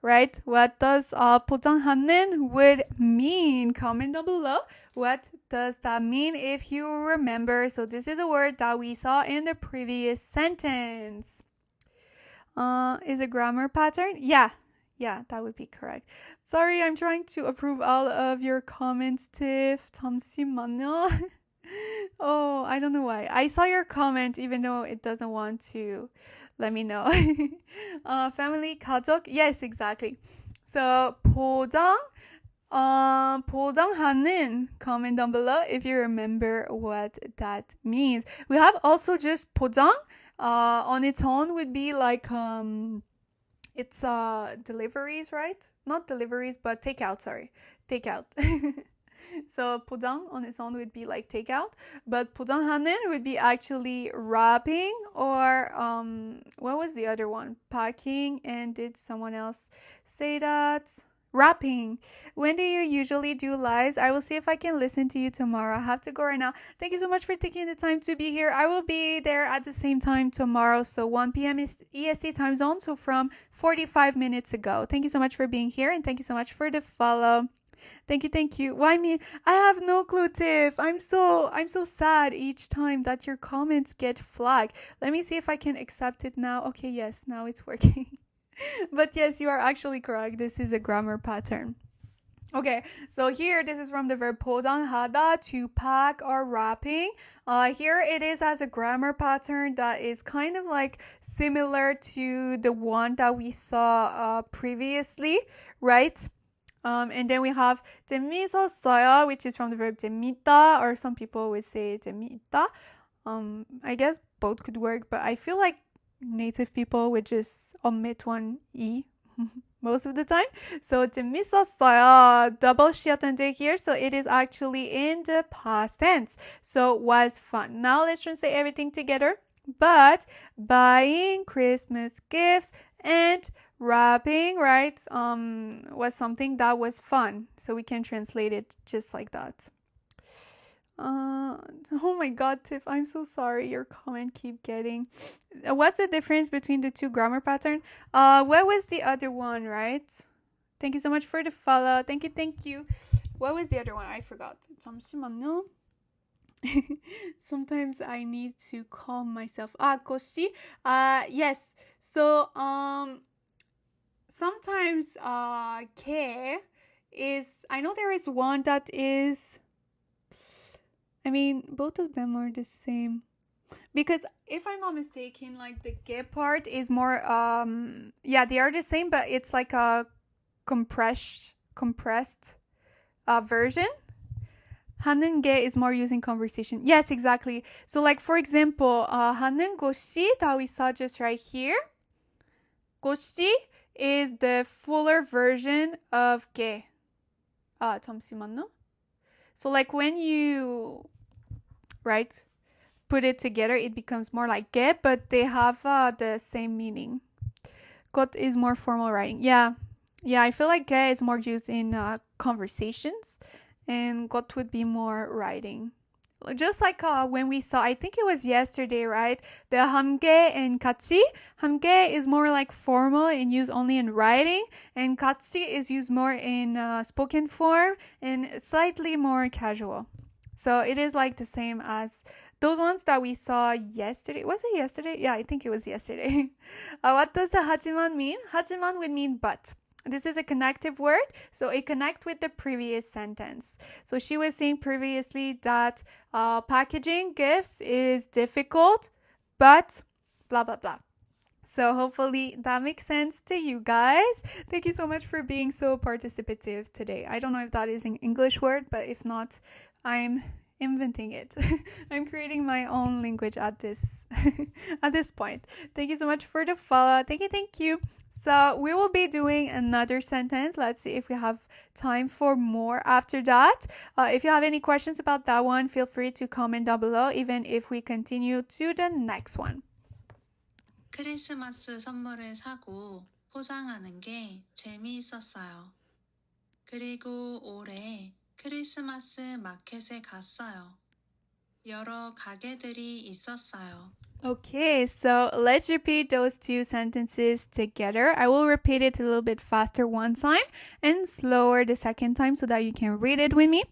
right? What does 포장하는 would mean? Comment down below. What does that mean if you remember? So this is a word that we saw in the previous sentence. Is a grammar pattern? Yeah, that would be correct. Sorry, I'm trying to approve all of your comments, Tiff. 잠시만요. Oh, I don't know why. I saw your comment even though it doesn't want to let me know. Family, 가족? Yes, exactly. So, 포장하는, comment down below if you remember what that means. We have also just 포장. On its own would be like it's deliveries, right? Not deliveries, but takeout. Sorry, takeout. So 포장 on its own would be like takeout, but 포장하는 would be actually wrapping, or what was the other one? Packing. And did someone else say that? Wrapping. When do you usually do lives? I will see if I can listen to you tomorrow. I have to go right now. Thank you so much for taking the time to be here. I will be there at the same time tomorrow. So 1 p.m. is EST time zone. So from 45 minutes ago. Thank you so much for being here, and thank you so much for the follow. Thank you. Why me? I have no clue, Tiff. I'm so sad each time that your comments get flagged. Let me see if I can accept it now. Okay, yes, now it's working. But yes, you are actually correct. This is a grammar pattern. Okay, so here this is from the verb 포장하다, to pack or wrapping. Here it is as a grammar pattern that is kind of like similar to the one that we saw previously, right? And then we have 재밌었어요, which is from the verb 재밌다, or some people would say 재미있다. I guess both could work, but I feel like native people would just omit one E most of the time. So 재밌었어요, double 쉬었는데 here, so it is actually in the past tense. So was fun. Now let's translate everything together. But buying Christmas gifts and wrapping, right, was something that was fun. So we can translate it just like that. Oh my god, Tiff, I'm so sorry. Your comment keep getting. What's the difference between the two grammar pattern? What was the other one, right? Thank you so much for the follow. Thank you. What was the other one? I forgot. 잠시만요. Sometimes I need to calm myself. 고시. Yes. So sometimes 개 is, I know there is one that is, I mean, both of them are the same. Because if I'm not mistaken, like the 개 part is more yeah, they are the same, but it's like a compressed version. 하는 게 is more using conversation. Yes, exactly. So like for example, 하는 곳이 that we saw just right here. 곳이 is the fuller version of 개. 잠시만요. So like when you, right, put it together, it becomes more like 개, but they have the same meaning. 것 is more formal writing. Yeah, I feel like 개 is more used in conversations, and 것 would be more writing. Just like when we saw, I think it was yesterday, right? The 함께 and 같이. 함께 is more like formal and used only in writing, and 같이 is used more in spoken form and slightly more casual. So it is like the same as those ones that we saw yesterday. Was it yesterday? Yeah, I think it was yesterday. What does the 하지만 mean? 하지만 would mean but. This is a connective word, so it connects with the previous sentence. So she was saying previously that packaging gifts is difficult, but blah, blah, blah. So hopefully that makes sense to you guys. Thank you so much for being so participative today. I don't know if that is an English word, but if not, I'm inventing it. I'm creating my own language at this at this point. Thank you so much for the follow. Thank you. So we will be doing another sentence. Let's see if we have time for more after that. If you have any questions about that one, feel free to comment down below, even if we continue to the next one. 크리스마스 선물을 사고 포장하는 게 재미있었어요. 그리고 올해 크리스마스 마켓에 갔어요. 여러 가게들이 있었어요. Okay, so let's repeat those two sentences together. I will repeat it a little bit faster one time and slower the second time so that you can read it with me.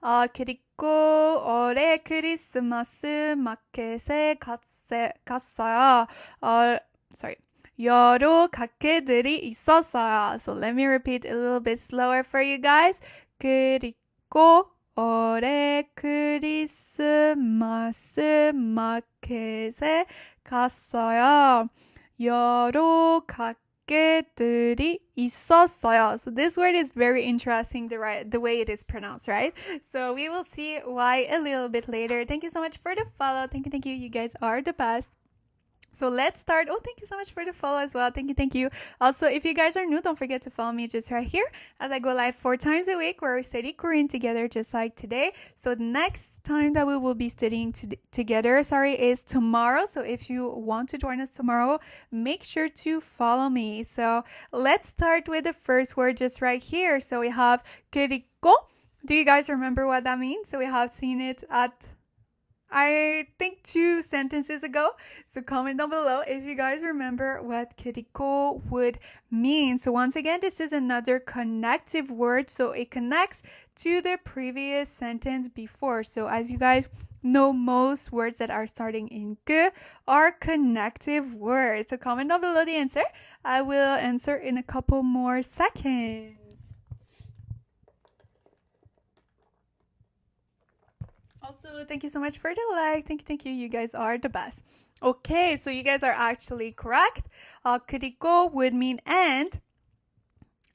그리고 올해 크리스마스 마켓에 갔어요. Sorry. 여러 가게들이 있었어요. So let me repeat a little bit slower for you guys. 그리고 올해 크리스마스 마켓에 갔어요. 여러 가게들이 있었어요. So this word is very interesting, the way it is pronounced, right? So we will see why a little bit later. Thank you so much for the follow. Thank you. You guys are the best. So let's start. Oh, thank you so much for the follow as well. Thank you. Also, if you guys are new, don't forget to follow me just right here as I go live 4 times a week where we study Korean together just like today. So the next time that we will be studying together, is tomorrow. So if you want to join us tomorrow, make sure to follow me. So let's start with the first word just right here. So we have 그리고. Do you guys remember what that means? So we have seen it at I think 2 sentences ago. So comment down below if you guys remember what 그리고 would mean. So once again, this is another connective word. So it connects to the previous sentence before. So as you guys know, most words that are starting in 그 are connective words. So comment down below the answer. I will answer in a couple more seconds. Also, thank you so much for the like. Thank you. You guys are the best. Okay, so you guys are actually correct. 그리고 would mean and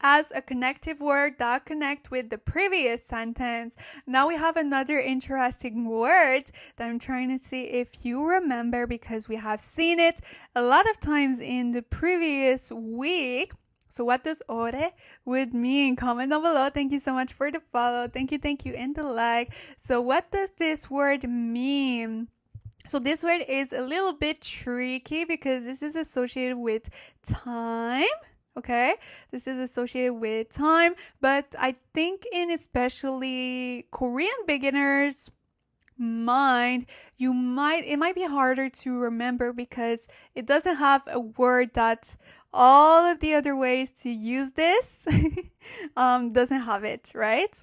as a connective word that connect with the previous sentence. Now we have another interesting word that I'm trying to see if you remember because we have seen it a lot of times in the previous week. So what does ore would mean? Comment down below. Thank you so much for the follow. Thank you, and the like. So what does this word mean? So this word is a little bit tricky because this is associated with time. Okay, this is associated with time, but I think in especially Korean beginners' mind, it might be harder to remember because it doesn't have a word that all of the other ways to use this doesn't have it, right?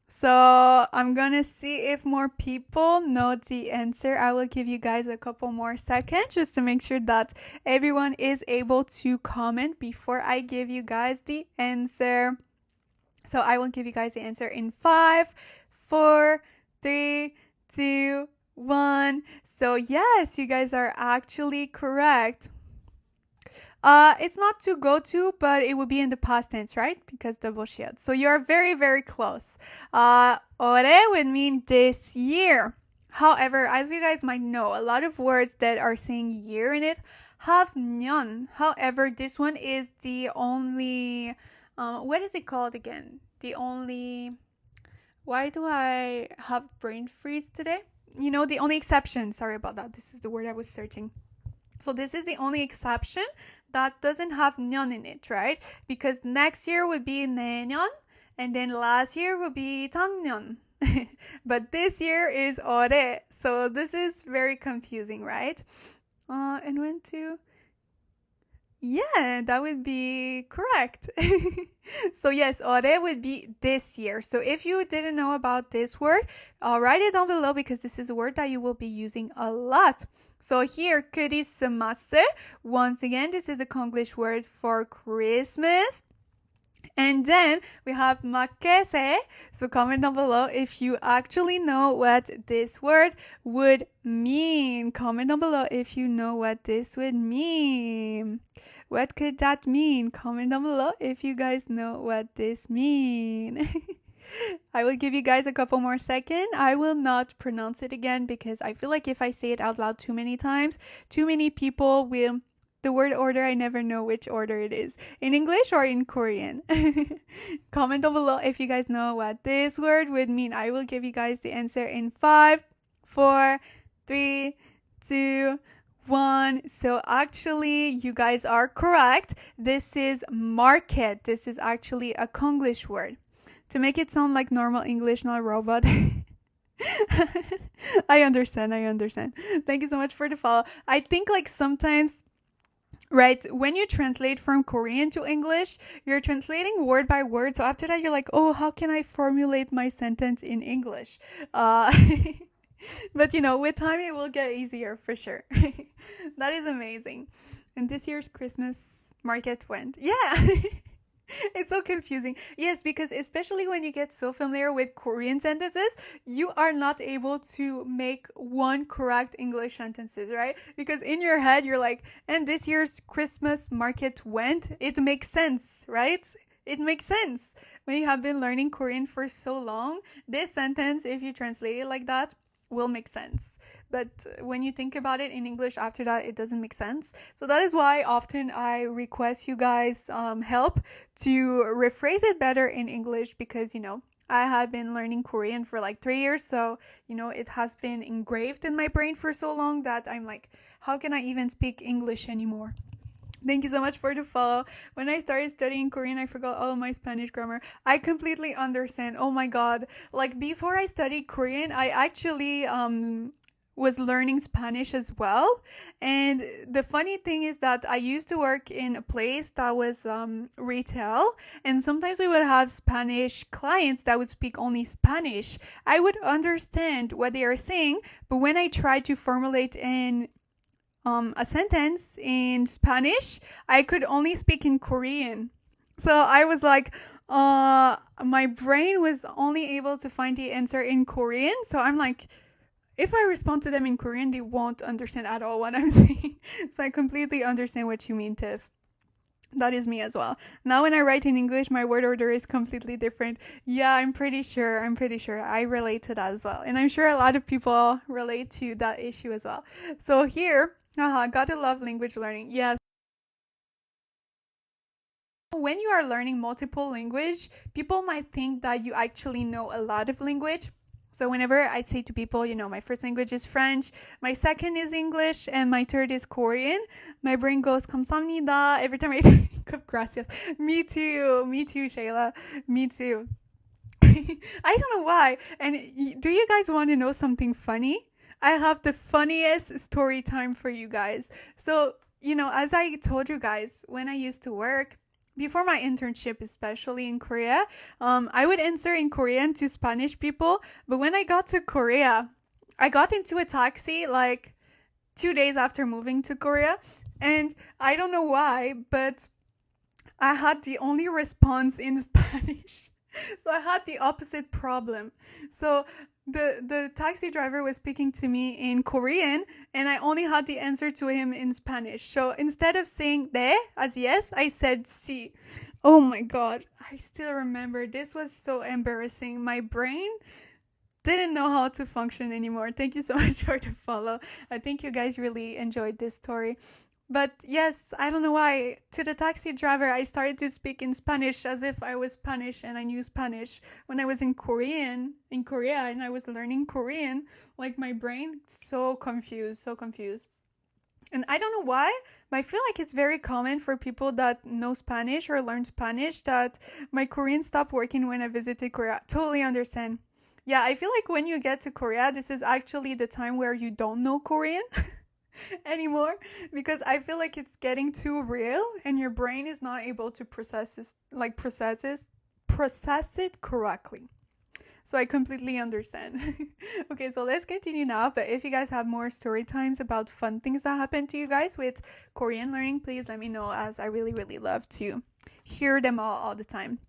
So I'm gonna see if more people know the answer. I will give you guys a couple more seconds just to make sure that everyone is able to comment before I give you guys the answer. So I will give you guys the answer in 5, 4, 3, 2, 1. So yes, you guys are actually correct. It's not to go to, but it would be in the past tense, right? Because double shield. So you're very, very close. 올해 would mean this year. However, as you guys might know, a lot of words that are saying year in it have 년. However, this one is the only, what is it called again? Why do I have brain freeze today? The only exception. Sorry about that. This is the word I was searching. So this is the only exception that doesn't have 년 in it, right? Because next year would be 내년, and then last year would be 작년. But this year is 올해. So this is very confusing, right? And when to... Yeah, that would be correct. So yes, 올해 would be this year. So if you didn't know about this word, write it down below because this is a word that you will be using a lot. So here, 크리스마스. Once again, this is a Konglish word for Christmas. And then we have 마켓에. So comment down below if you actually know what this word would mean. Comment down below if you know what this would mean. What could that mean? Comment down below if you guys know what this means. I will give you guys a couple more seconds. I will not pronounce it again because I feel like if I say it out loud too many times, too many people will... The word order, I never know which order it is. In English or in Korean. Comment down below if you guys know what this word would mean. I will give you guys the answer in 5, 4, 3, 2, 1. So actually, you guys are correct. This is market. This is actually a Konglish word. To make it sound like normal English, not robot. I understand. I understand. Thank you so much for the follow. I think like sometimes, right, when you translate from Korean to English, you're translating word by word. So after that, you're like, oh, how can I formulate my sentence in English? Uh, but with time, it will get easier for sure. That is amazing. And this year's Christmas market went. Yeah. It's so confusing. Yes, because especially when you get so familiar with Korean sentences, you are not able to make one correct English sentences, right? Because in your head, you're like, and this year's Christmas market went. It makes sense, right? It makes sense. When you have been learning Korean for so long, this sentence, if you translate it like that, will make sense. But when you think about it in English after that, it doesn't make sense. So that is why often I request you guys help to rephrase it better in English because, I had been learning Korean for like 3 years. So, it has been engraved in my brain for so long that I'm like, how can I even speak English anymore? Thank you so much for the follow. When I started studying Korean, I forgot all my Spanish grammar. I completely understand. Oh my God. Like before I studied Korean, I actually was learning Spanish as well. And the funny thing is that I used to work in a place that was retail, and sometimes we would have Spanish clients that would speak only Spanish. I would understand what they are saying, but when I tried to formulate a sentence in Spanish, I could only speak in Korean. So I was like, my brain was only able to find the answer in Korean. So I'm like, if I respond to them in Korean, they won't understand at all what I'm saying. So I completely understand what you mean, Tiff. That is me as well. Now when I write in English, my word order is completely different. Yeah, I'm pretty sure. I relate to that as well. And I'm sure a lot of people relate to that issue as well. So here, gotta love language learning. Yes. When you are learning multiple language, people might think that you actually know a lot of language. So whenever I say to people, my first language is French, my second is English, and my third is Korean, my brain goes 감사합니다 every time I think of gracias. Me too, Shayla, me too. I don't know why. And do you guys want to know something funny? I have the funniest story time for you guys. So, as I told you guys, when I used to work, before my internship, especially in Korea, I would answer in Korean to Spanish people. But when I got to Korea, I got into a taxi like 2 days after moving to Korea. And I don't know why, but I had the only response in Spanish. So I had the opposite problem. So the taxi driver was speaking to me in Korean and I only had the answer to him in Spanish. So instead of saying 네 as yes, I said sí. Oh my God. I still remember. This was so embarrassing. My brain didn't know how to function anymore. Thank you so much for the follow. I think you guys really enjoyed this story. But yes, I don't know why. To the taxi driver, I started to speak in Spanish as if I was Spanish and I knew Spanish. When I was in Korea, and I was learning Korean, like my brain, so confused. And I don't know why, but I feel like it's very common for people that know Spanish or learn Spanish that my Korean stopped working when I visited Korea. Totally understand. Yeah, I feel like when you get to Korea, this is actually the time where you don't know Korean. Anymore because I feel like it's getting too real and your brain is not able to process it correctly. So I completely understand. Okay, so let's continue now. But if you guys have more story times about fun things that happen to you guys with Korean learning, please let me know as I really, really love to hear them all the time,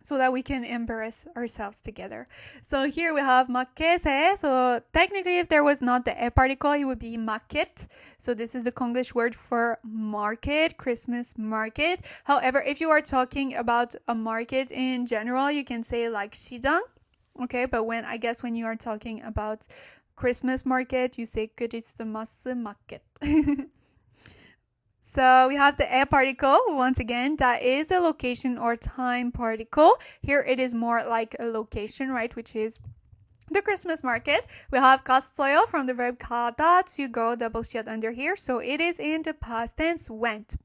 so that we can embarrass ourselves together. So here we have 마켓에. So technically, if there was not the e particle, it would be market. So this is the Konglish word for market, Christmas market. However, if you are talking about a market in general, you can say like 시장. Okay, but when you are talking about Christmas market, you say 크리스마스 market. So we have the e particle. Once again, that is a location or time particle. Here it is more like a location, right? Which is the Christmas market. We have 갔어요 from the verb 가다, to go, double shot under here. So it is in the past tense, went.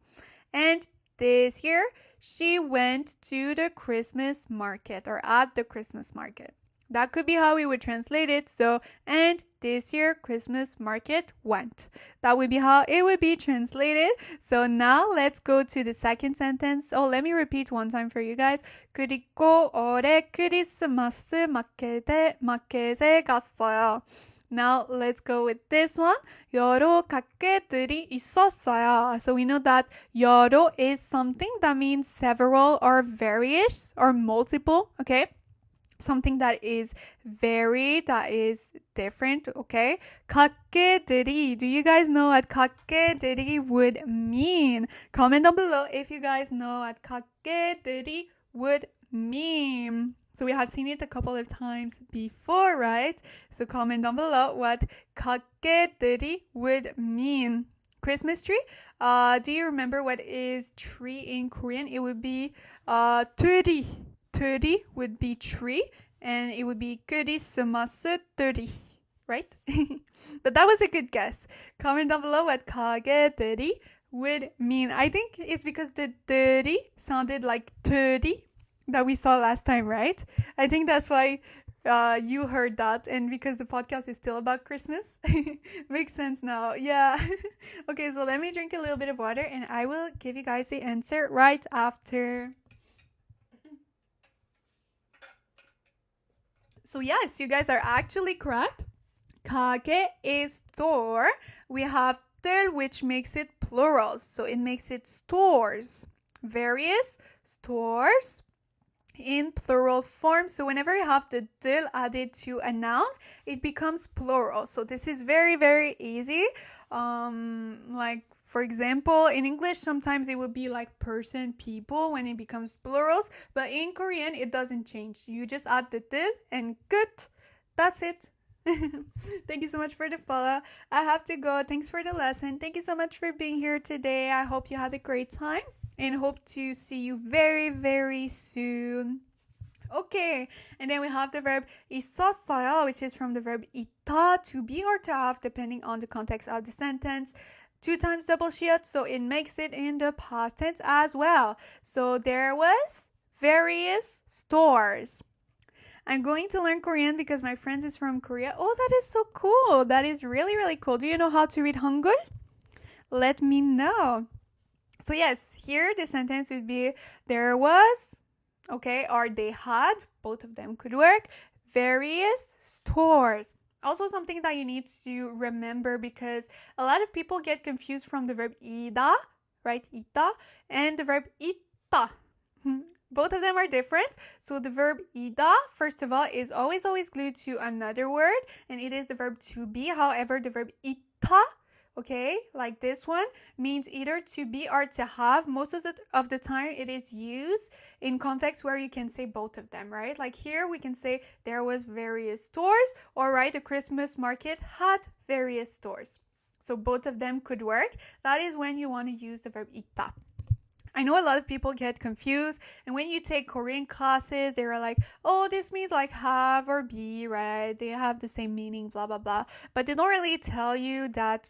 And this year, she went to the Christmas market or at the Christmas market. That could be how we would translate it. So, and this year Christmas market went. That would be how it would be translated. So now let's go to the second sentence. Oh, let me repeat one time for you guys. 그리고 올해 크리스마스 마켓에 갔어요. Now let's go with this one. 여러 가게들이 있었어요. So we know that 여러 is something that means several or various or multiple, okay? Something that is varied, that is different, okay? 가게들이, do you guys know what 가게들이 would mean? Comment down below if you guys know what 가게들이 would mean. So we have seen it a couple of times before, right? So comment down below what 가게들이 would mean. Christmas tree. Do you remember what is tree in Korean? It would be 트리. 트리 would be tree, and it would be 크리스마스 트리, right? But that was a good guess. Comment down below what 가게들이 would mean. I think it's because the 들이 sounded like 트리 that we saw last time, right? I think that's why you heard that, and because the podcast is still about Christmas. Makes sense now. Yeah. Okay, so let me drink a little bit of water and I will give you guys the answer right after. So yes, you guys are actually correct. 가게 is store. We have 들, which makes it plural, so it makes it stores. Various stores in plural form. So whenever you have the 들 added to a noun, it becomes plural. So this is very, very easy. Like for example, in English, sometimes it would be like person, people when it becomes plurals. But in Korean, it doesn't change. You just add the 들 and good. That's it. Thank you so much for the follow. I have to go. Thanks for the lesson. Thank you so much for being here today. I hope you had a great time and hope to see you very, very soon. Okay, and then we have the verb 있었어요, which is from the verb 있다, to be or to have, depending on the context of the sentence. 2 times double shield, so it makes it in the past tense as well. So there was various stores. I'm going to learn Korean because my friend is from Korea. Oh, that is so cool. That is really, really cool. Do you know how to read Hangul? Let me know. So yes, here the sentence would be there was, okay, or they had, both of them could work, various stores. Also something that you need to remember because a lot of people get confused from the verb ida, right, ita, and the verb ita. Both of them are different. So the verb ida, first of all, is always glued to another word, and it is the verb to be. However, the verb ita, okay, like this one, means either to be or to have. Most of the time, it is used in context where you can say both of them, right? Like here, we can say there was various stores, or right, the Christmas market had various stores. So both of them could work. That is when you want to use the verb ita. I know a lot of people get confused, and when you take Korean classes, they're like, oh, this means like have or be, right? They have the same meaning, blah, blah, blah. But they don't really tell you that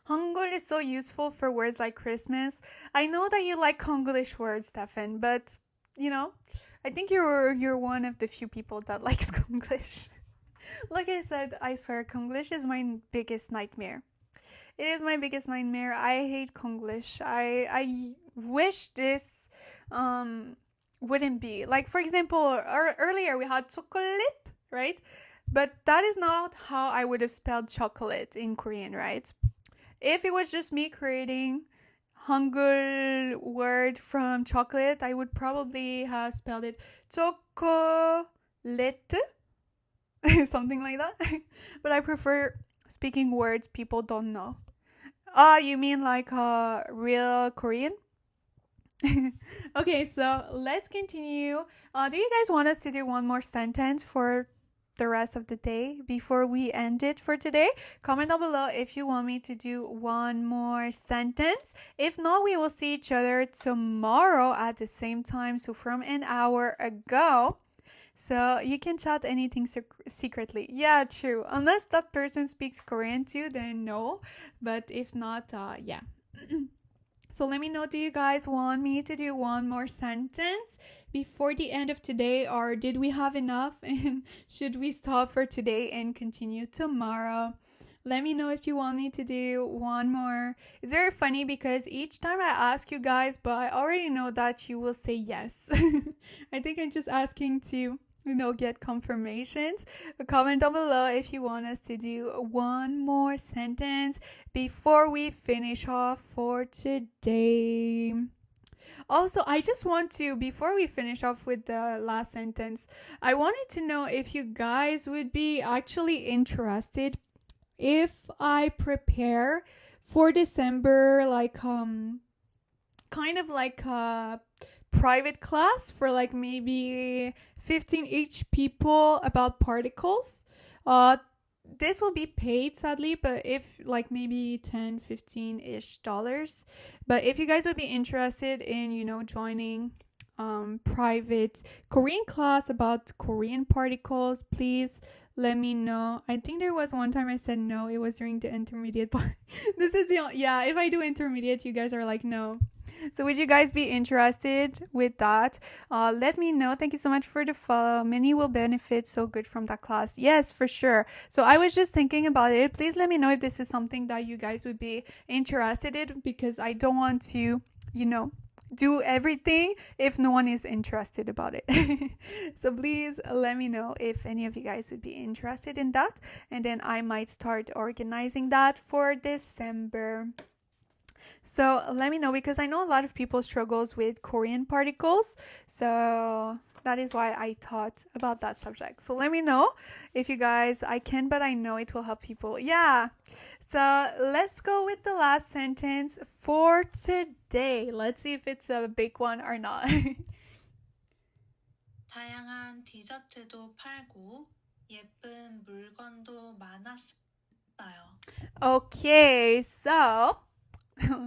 Hangul is so useful for words like Christmas. I know that you like Konglish words, Stefan, but, you know, I think you're one of the few people that likes Konglish. Like I said, I swear, Konglish is my biggest nightmare. It is my biggest nightmare. I hate Konglish. I wish this wouldn't be. Like, for example, earlier we had chocolate, right? But that is not how I would have spelled chocolate in Korean, right? If it was just me creating Hangul word from chocolate, I would probably have spelled it chocolate, something like that. But I prefer speaking words people don't know. You mean like real Korean? Okay, so let's continue. Do you guys want us to do one more sentence for the rest of the day before we end it for today? Comment down below if you want me to do one more sentence. If not, we will see each other tomorrow at the same time, so from an hour ago. So you can chat anything secretly. Yeah, true. Unless that person speaks Korean too, then no. But if not, yeah. So let me know, do you guys want me to do one more sentence before the end of today, or did we have enough and should we stop for today and continue tomorrow? Let me know if you want me to do one more. It's very funny because each time I ask you guys, but I already know that you will say yes. I think I'm just asking to get confirmations. Comment down below if you want us to do one more sentence before we finish off for today. Also, I just want to, before we finish off with the last sentence, I wanted to know if you guys would be actually interested if I prepare for December, like kind of like a private class for like maybe 15 each people about particles. This will be paid, sadly, but if like maybe 10 15 ish dollars. But if you guys would be interested in joining private Korean class about Korean particles, please let me know. I think there was one time I said no, it was during the intermediate, but this is if I do intermediate, you guys are like no. So would you guys be interested with that? Let me know. Thank you so much for the follow. Many will benefit so good from that class. Yes, for sure. So I was just thinking about it. Please let me know if this is something that you guys would be interested in, because I don't want to, do everything if no one is interested about it. So please let me know if any of you guys would be interested in that, and then I might start organizing that for December. So let me know, because I know a lot of people struggles with Korean particles, so that is why I thought about that subject. So let me know if you guys, I can, but I know it will help people. Yeah. So let's go with the last sentence for today. Let's see if it's a big one or not. 다양한 디저트도 팔고 예쁜 물건도 많았어요. Okay, so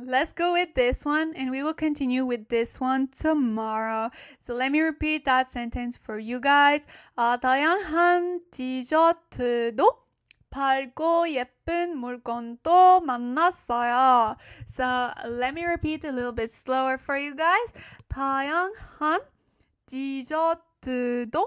let's go with this one, and we will continue with this one tomorrow. So let me repeat that sentence for you guys. 다양한 디저트도 팔고 예쁜 물건도 만났어요. So let me repeat a little bit slower for you guys. 다양한 디저트도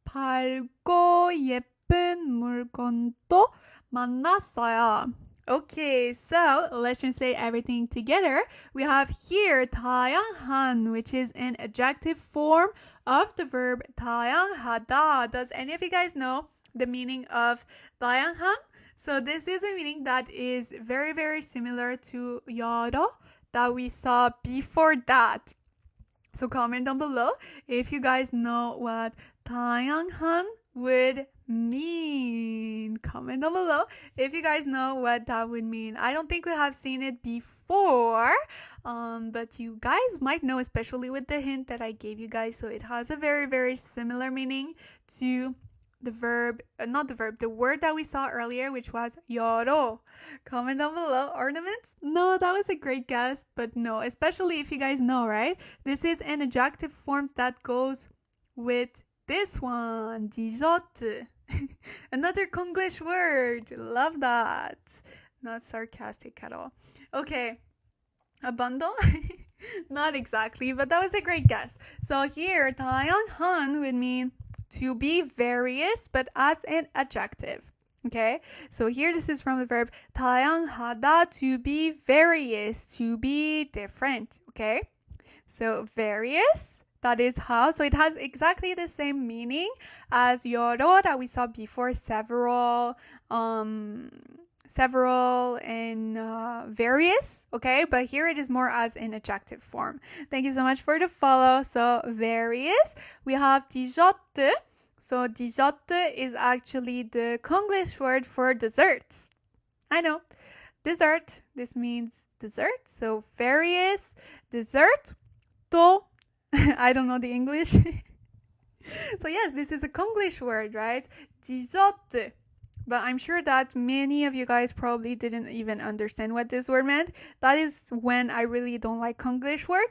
팔고 예쁜 물건도 만났어요. Okay, so let's translate everything together. We have here 다양한, which is an adjective form of the verb 다양하다. Does any of you guys know the meaning of 다양한? So this is a meaning that is very, very similar to 여러 that we saw before that. So comment down below if you guys know what 다양한 would mean. Comment down below if you guys know what that would mean. I don't think we have seen it before, but you guys might know, especially with the hint that I gave you guys. So it has a very, very similar meaning to the verb, the word that we saw earlier, which was 여러. Comment down below. Ornaments? No, that was a great guess, but no, especially if you guys know, right? This is an adjective form that goes with this one, 디저트. Another Konglish word. Love that. Not sarcastic at all. Okay. A bundle? Not exactly, but that was a great guess. So here, 다양한 would mean to be various, but as an adjective. Okay? So here, this is from the verb 다양하다, to be various, to be different. Okay? So various. That is how. So it has exactly the same meaning as 여러 that we saw before, several and various. Okay, but here it is more as an adjective form. Thank you so much for the follow. So various. We have 디저트. So 디저트 is actually the Konglish word for desserts. I know. Dessert. This means dessert. So various dessert. 또 I don't know the English. So yes, this is a Konglish word, right? 디저트. But I'm sure that many of you guys probably didn't even understand what this word meant. That is when I really don't like Konglish word.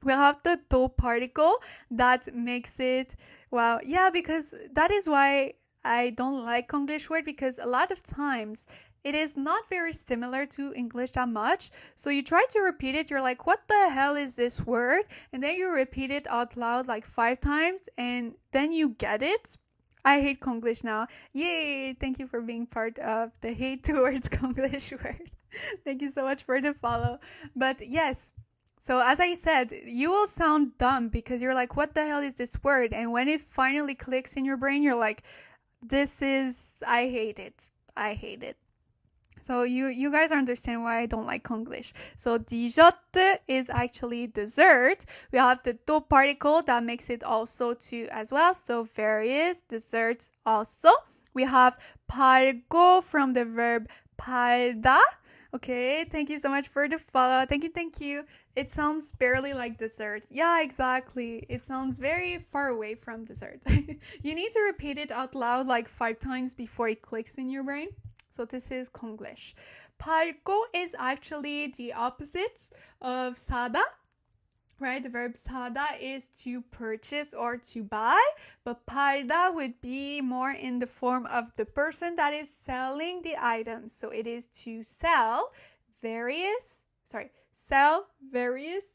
We have the 도 particle that makes it, well, yeah, because that is why I don't like Konglish word, because a lot of times it is not very similar to English that much. So you try to repeat it, you're like, what the hell is this word? And then you repeat it out loud like 5 times and then you get it. I hate Konglish now. Yay! Thank you for being part of the hate towards Konglish word. Thank you so much for the follow. But yes, so as I said, you will sound dumb because you're like, what the hell is this word? And when it finally clicks in your brain, you're like, I hate it. I hate it. So you guys understand why I don't like Konglish. So dessert is actually dessert. We have the to particle that makes it also to as well. So various desserts also. We have 팔고 from the verb 팔다. Okay, thank you so much for the follow. Thank you. It sounds barely like dessert. Yeah, exactly. It sounds very far away from dessert. You need to repeat it out loud like 5 times before it clicks in your brain. So this is Konglish. 팔고 is actually the opposite of 사다. Right, the verb 사다 is to purchase or to buy, but 팔다 would be more in the form of the person that is selling the item. So it is to sell various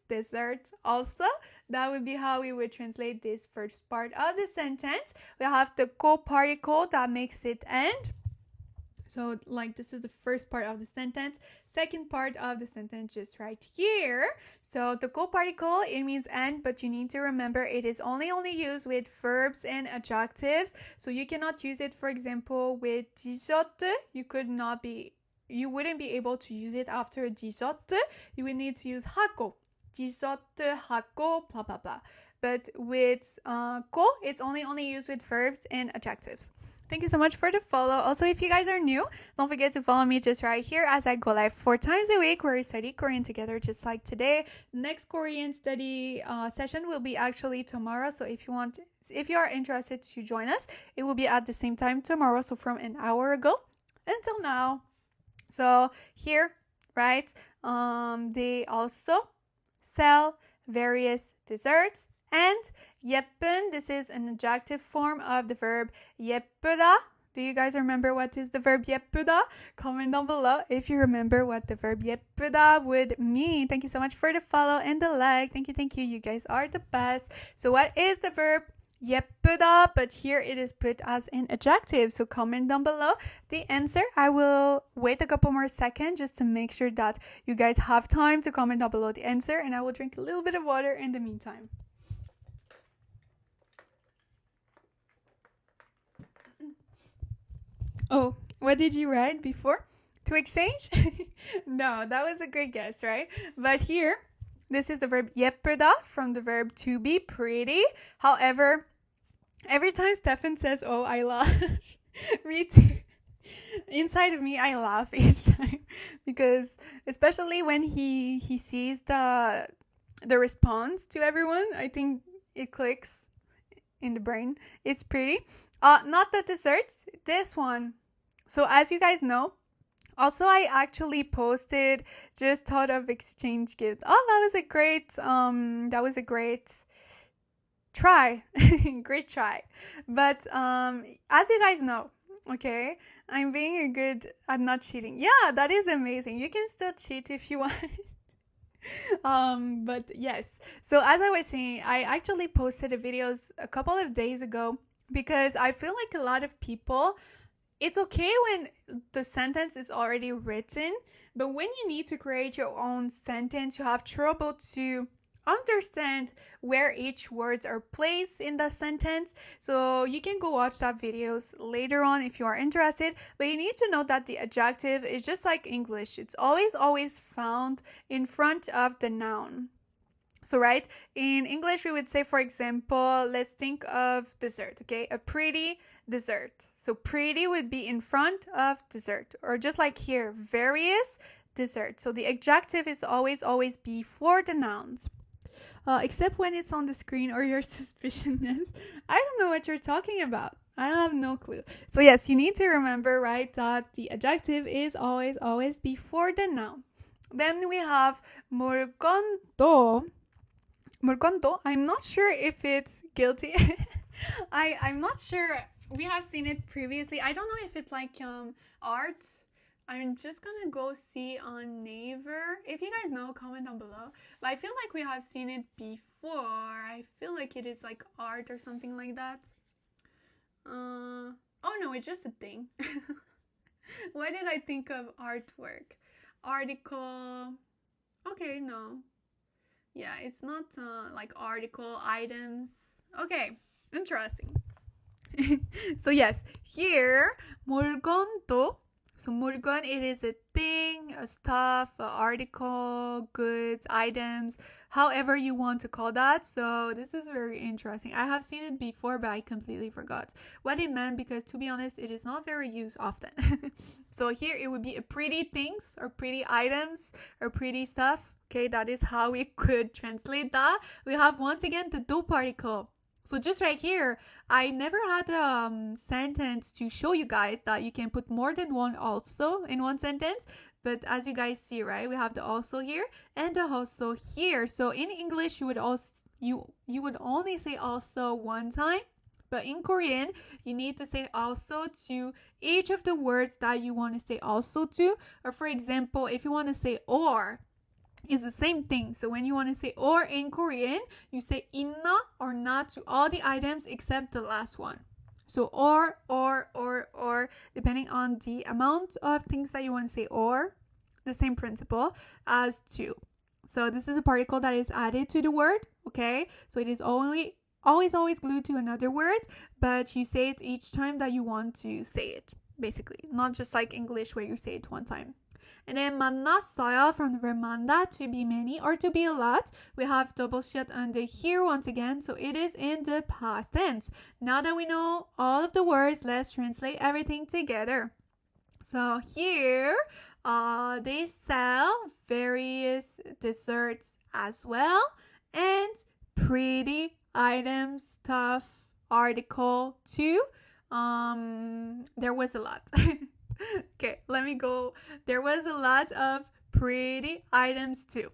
desserts also. That would be how we would translate this first part of the sentence. We have the 고 particle that makes it end. So like this is the first part of the sentence. Second part of the sentence just right here. So the 고 particle, it means end, but you need to remember it is only used with verbs and adjectives. So you cannot use it, for example, with dessert. You wouldn't be able to use it after dessert. You would need to use 하고. dessert, 하고, blah blah blah. But with 고, it's only used with verbs and adjectives. Thank you so much for the follow. Also, if you guys are new, don't forget to follow me just right here as I go live 4 times a week where we study Korean together just like today. Next Korean study session will be actually tomorrow. So if you are interested to join us, it will be at the same time tomorrow. So from an hour ago until now. So here, right, they also sell various desserts. And 예쁜, this is an adjective form of the verb 예쁘다. Do you guys remember what is the verb 예쁘다? Comment down below if you remember what the verb 예쁘다 would mean. Thank you so much for the follow and the like. Thank you. You guys are the best. So what is the verb 예쁘다? But here it is put as an adjective. So comment down below the answer. I will wait a couple more seconds just to make sure that you guys have time to comment down below the answer. And I will drink a little bit of water in the meantime. Oh, what did you write before? To exchange? No, that was a great guess, right? But here, this is the verb 예쁘다 from the verb to be pretty. However, every time Stefan says, oh, I laugh. Me too. Inside of me, I laugh each time. Because especially when he sees the response to everyone, I think it clicks in the brain. It's pretty. Not the desserts, this one. So as you guys know, also I actually posted just thought of exchange gift. Oh, that was a great try. Great try. But as you guys know, okay, I'm being good at not cheating. Yeah, that is amazing. You can still cheat if you want. But yes. So as I was saying, I actually posted the videos a couple of days ago because I feel like a lot of people, it's okay when the sentence is already written, but when you need to create your own sentence, you have trouble to understand where each words are placed in the sentence. So you can go watch that videos later on if you are interested, but you need to know that the adjective is just like English. It's always found in front of the noun. So right, in English we would say, for example, let's think of dessert, okay? A pretty dessert. So pretty would be in front of dessert, or just like here, various dessert. So the adjective is always before the nouns. Except when it's on the screen or your suspicion is, I don't know what you're talking about. I have no clue. So yes, you need to remember, right, that the adjective is always before the noun. Then we have 물건도. 물건도, I'm not sure if it's guilty. I'm not sure. We have seen it previously. I don't know if it's like art I'm just gonna go see on Naver. If you guys know, comment down below. But I feel like we have seen it before. I feel like it is like art or something like that. Oh no, it's just a thing. Why did I think of artwork? Article. Okay, no. Yeah, it's not like article items. Okay, interesting. So yes, here 물건도. So 물건, it is a thing, a stuff, an article, goods, items, however you want to call that. So this is very interesting. I have seen it before, but I completely forgot what it meant because, to be honest, it is not very used often. So here it would be a pretty things or pretty items or pretty stuff. Okay, that is how we could translate that. We have once again the do particle. So just right here, I never had a sentence to show you guys that you can put more than one also in one sentence. But as you guys see, right, we have the also here and the also here. So in English, you would also you would only say also one time. But in Korean, you need to say also to each of the words that you want to say also to. Or for example, if you want to say or, is the same thing. So when you want to say or in Korean, you say inna or not to all the items except the last one. So or, depending on the amount of things that you want to say or, the same principle as to. So this is a particle that is added to the word, okay? So it is always glued to another word, but you say it each time that you want to say it, basically. Not just like English where you say it one time. And then 만났어요 from the verb 만나, to be many or to be a lot. We have double shot under here once again, so it is in the past tense. Now that we know all of the words, let's translate everything together. So here, they sell various desserts as well, and pretty items, stuff, article too. There was a lot. Okay, let me go. There was a lot of pretty items too.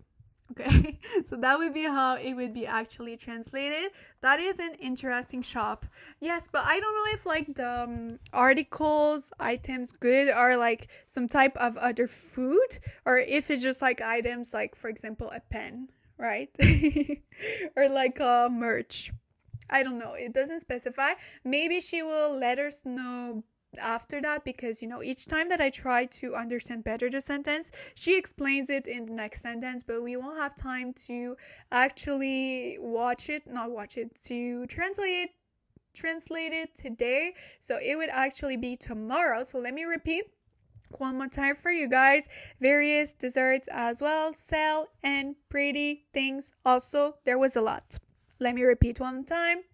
Okay, so that would be how it would be actually translated. That is an interesting shop. Yes, but I don't know if like the articles, items, good are like some type of other food, or if it's just like items like, for example, a pen, right? Or like a merch. I don't know. It doesn't specify. Maybe she will let us know after that, because each time that I try to understand better the sentence, she explains it in the next sentence, but we won't have time to actually to translate it today. So it would actually be tomorrow. So let me repeat one more time for you guys. Various desserts as well, sell, and pretty things also. There was a lot. Let me repeat one time.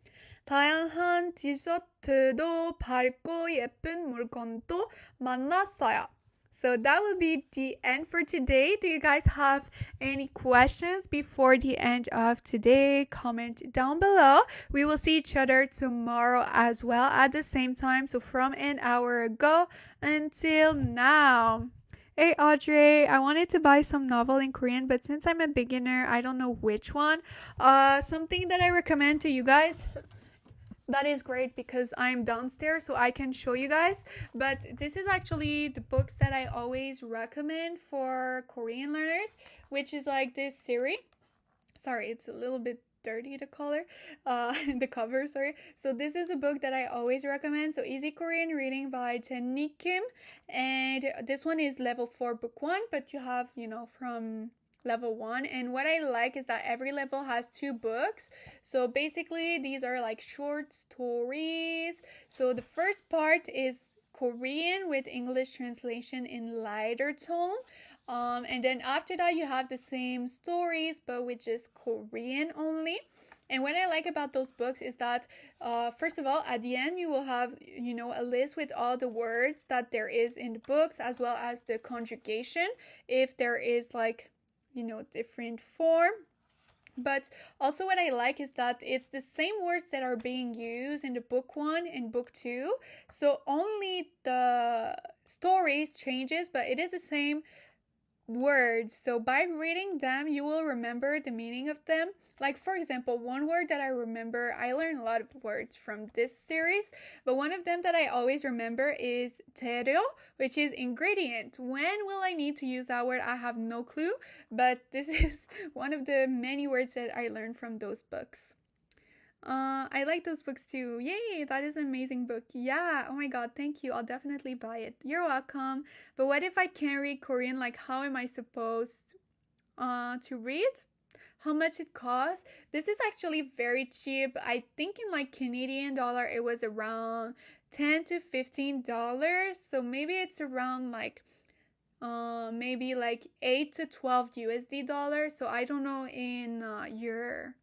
다양한 디저트도 밝고 예쁜 물건도 만났어요. So that will be the end for today. Do you guys have any questions before the end of today? Comment down below. We will see each other tomorrow as well at the same time. So from an hour ago until now. Hey Audrey, I wanted to buy some novel in Korean, but since I'm a beginner, I don't know which one. Something that I recommend to you guys. That is great because I'm downstairs so I can show you guys. But this is actually the books that I always recommend for Korean learners, which is like this series. Sorry, it's a little bit dirty, the color, the cover, sorry. So this is a book that I always recommend. So Easy Korean Reading by Jenny Kim. And this one is level 4 book 1, but you have, from level 1. And what I like is that every level has 2 books. So basically these are like short stories. So the first part is Korean with English translation in lighter tone. And then after that you have the same stories but with just Korean only. And what I like about those books is that, first of all, at the end, you will have, a list with all the words that there is in the books, as well as the conjugation, if there is like, different form. But also what I like is that it's the same words that are being used in the book 1 and book 2. So only the stories changes, but it is the same words. So by reading them, you will remember the meaning of them. Like, for example, one word that I remember, I learned a lot of words from this series, but one of them that I always remember is 재료, which is ingredient. When will I need to use that word? I have no clue, but this is one of the many words that I learned from those books. I like those books too. Yay, that is an amazing book. Yeah, oh my god, thank you. I'll definitely buy it. You're welcome. But what if I can't read Korean? Like, how am I supposed to read? How much it costs? This is actually very cheap. I think in like Canadian dollar it was around $10 to $15. So maybe it's around like maybe like 8 to 12 USD dollars. So I don't know in your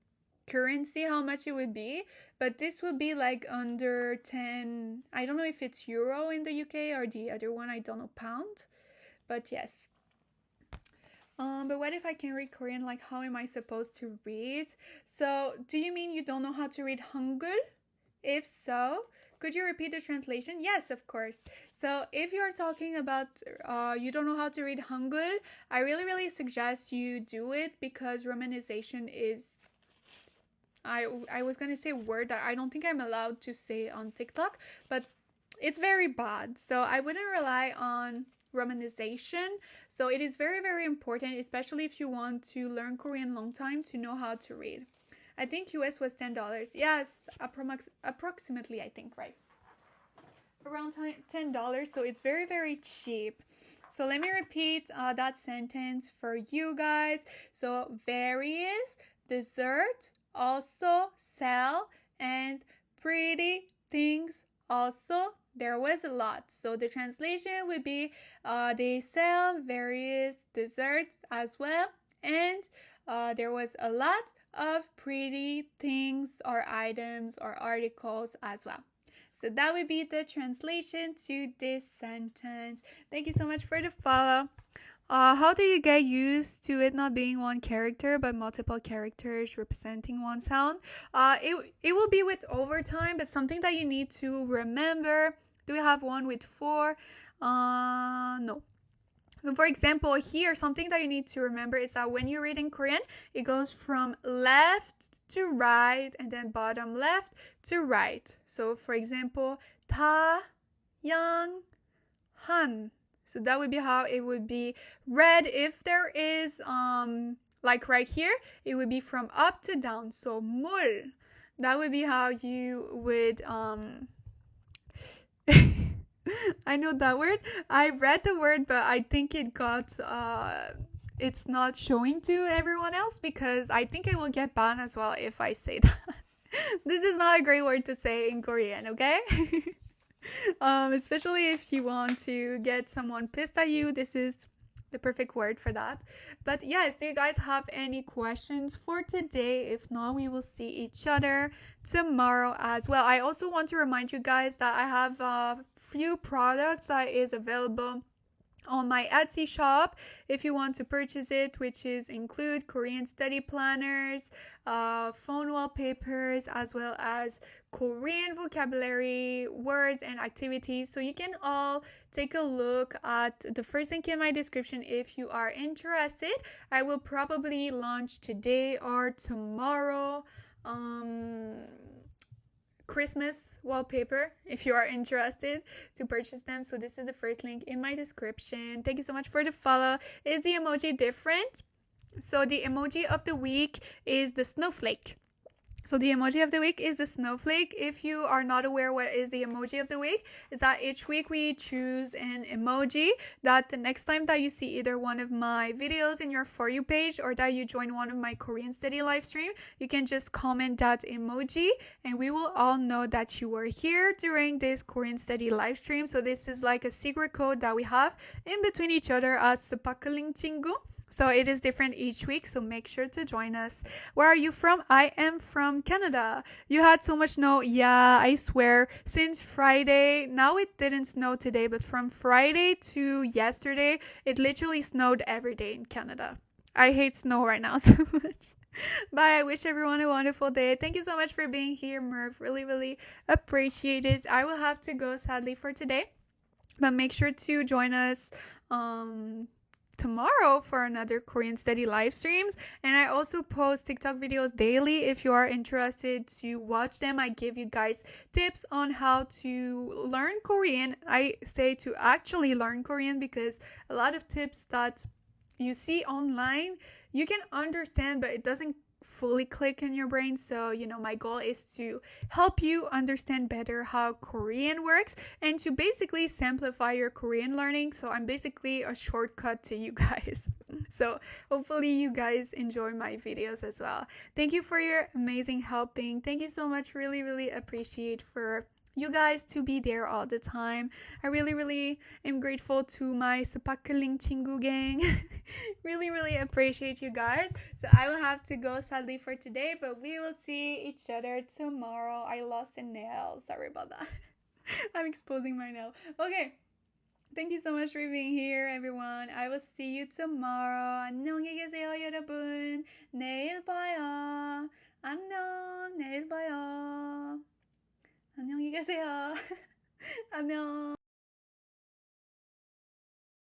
currency how much it would be, but this would be like under 10. I don't know if it's euro in the UK or the other one, I don't know, pound, but yes. But what if I can read Korean? Like, how am I supposed to read? So do you mean you don't know how to read Hangul? If so, could you repeat the translation? Yes, of course. So if you're talking about you don't know how to read Hangul, I really suggest you do it, because romanization is, I was gonna say a word that I don't think I'm allowed to say on TikTok, but it's very bad. So I wouldn't rely on romanization. So it is very important, especially if you want to learn Korean long time, to know how to read. I think US was $10. Yes, approximately, I think, right? Around $10. So it's very cheap. So let me repeat that sentence for you guys. So various dessert also sell, and pretty things also there was a lot. So the translation would be they sell various desserts as well, and there was a lot of pretty things or items or articles as well. So that would be the translation to this sentence. Thank you so much for the follow. How do you get used to it not being one character but multiple characters representing one sound? It will be with overtime, but something that you need to remember. Do we have one with 4? No. So for example, here, something that you need to remember is that when you read in Korean, it goes from left to right and then bottom left to right. So for example, 다, 양, 한. So that would be how it would be read. If there is, like right here, it would be from up to down. So 물. That would be how you would, I know that word. I read the word, but I think it got, it's not showing to everyone else, because I think I will get banned as well if I say that. This is not a great word to say in Korean, okay? Especially if you want to get someone pissed at you, this is the perfect word for that. But yes, do you guys have any questions for today? If not, we will see each other tomorrow as well. I also want to remind you guys that I have a few products that is available on my Etsy shop if you want to purchase it, which is include Korean study planners, phone wallpapers, as well as Korean vocabulary, words, and activities. So you can all take a look at the first link in my description if you are interested. I will probably launch today or tomorrow Christmas wallpaper if you are interested to purchase them. So this is the first link in my description. Thank you so much for the follow. Is the emoji different? So the emoji of the week is the snowflake. So the emoji of the week is the snowflake. If you are not aware what is the emoji of the week, is that each week we choose an emoji that the next time that you see either one of my videos in your For You page or that you join one of my Korean study live stream, you can just comment that emoji and we will all know that you were here during this Korean study live stream. So this is like a secret code that we have in between each other as 스파클링 친구. So it is different each week, so make sure to join us. Where are you from? I am from Canada. You had so much snow. Yeah, I swear. Since Friday, now it didn't snow today, but from Friday to yesterday, it literally snowed every day in Canada. I hate snow right now so much. Bye. I wish everyone a wonderful day. Thank you so much for being here, Merv. Really appreciate it. I will have to go, sadly, for today, but make sure to join us tomorrow for another Korean study live streams. And I also post TikTok videos daily. If you are interested to watch them, I give you guys tips on how to learn Korean. I say to actually learn Korean because a lot of tips that you see online, you can understand, but it doesn't fully click in your brain. So, my goal is to help you understand better how Korean works and to basically simplify your Korean learning. So I'm basically a shortcut to you guys. So hopefully you guys enjoy my videos as well. Thank you for your amazing helping. Thank you so much. Really, really appreciate for you guys to be there all the time. I really, really am grateful to my Sapakaling Chingu gang. Really, really appreciate you guys. So I will have to go sadly for today, but we will see each other tomorrow. I lost a nail. Sorry about that. I'm exposing my nail. Okay. Thank you so much for being here, everyone. I will see you tomorrow. 안녕히 계세요, 여러분. 내일 봐요. 안녕. 내일 봐요. 안녕히 계세요. 안녕.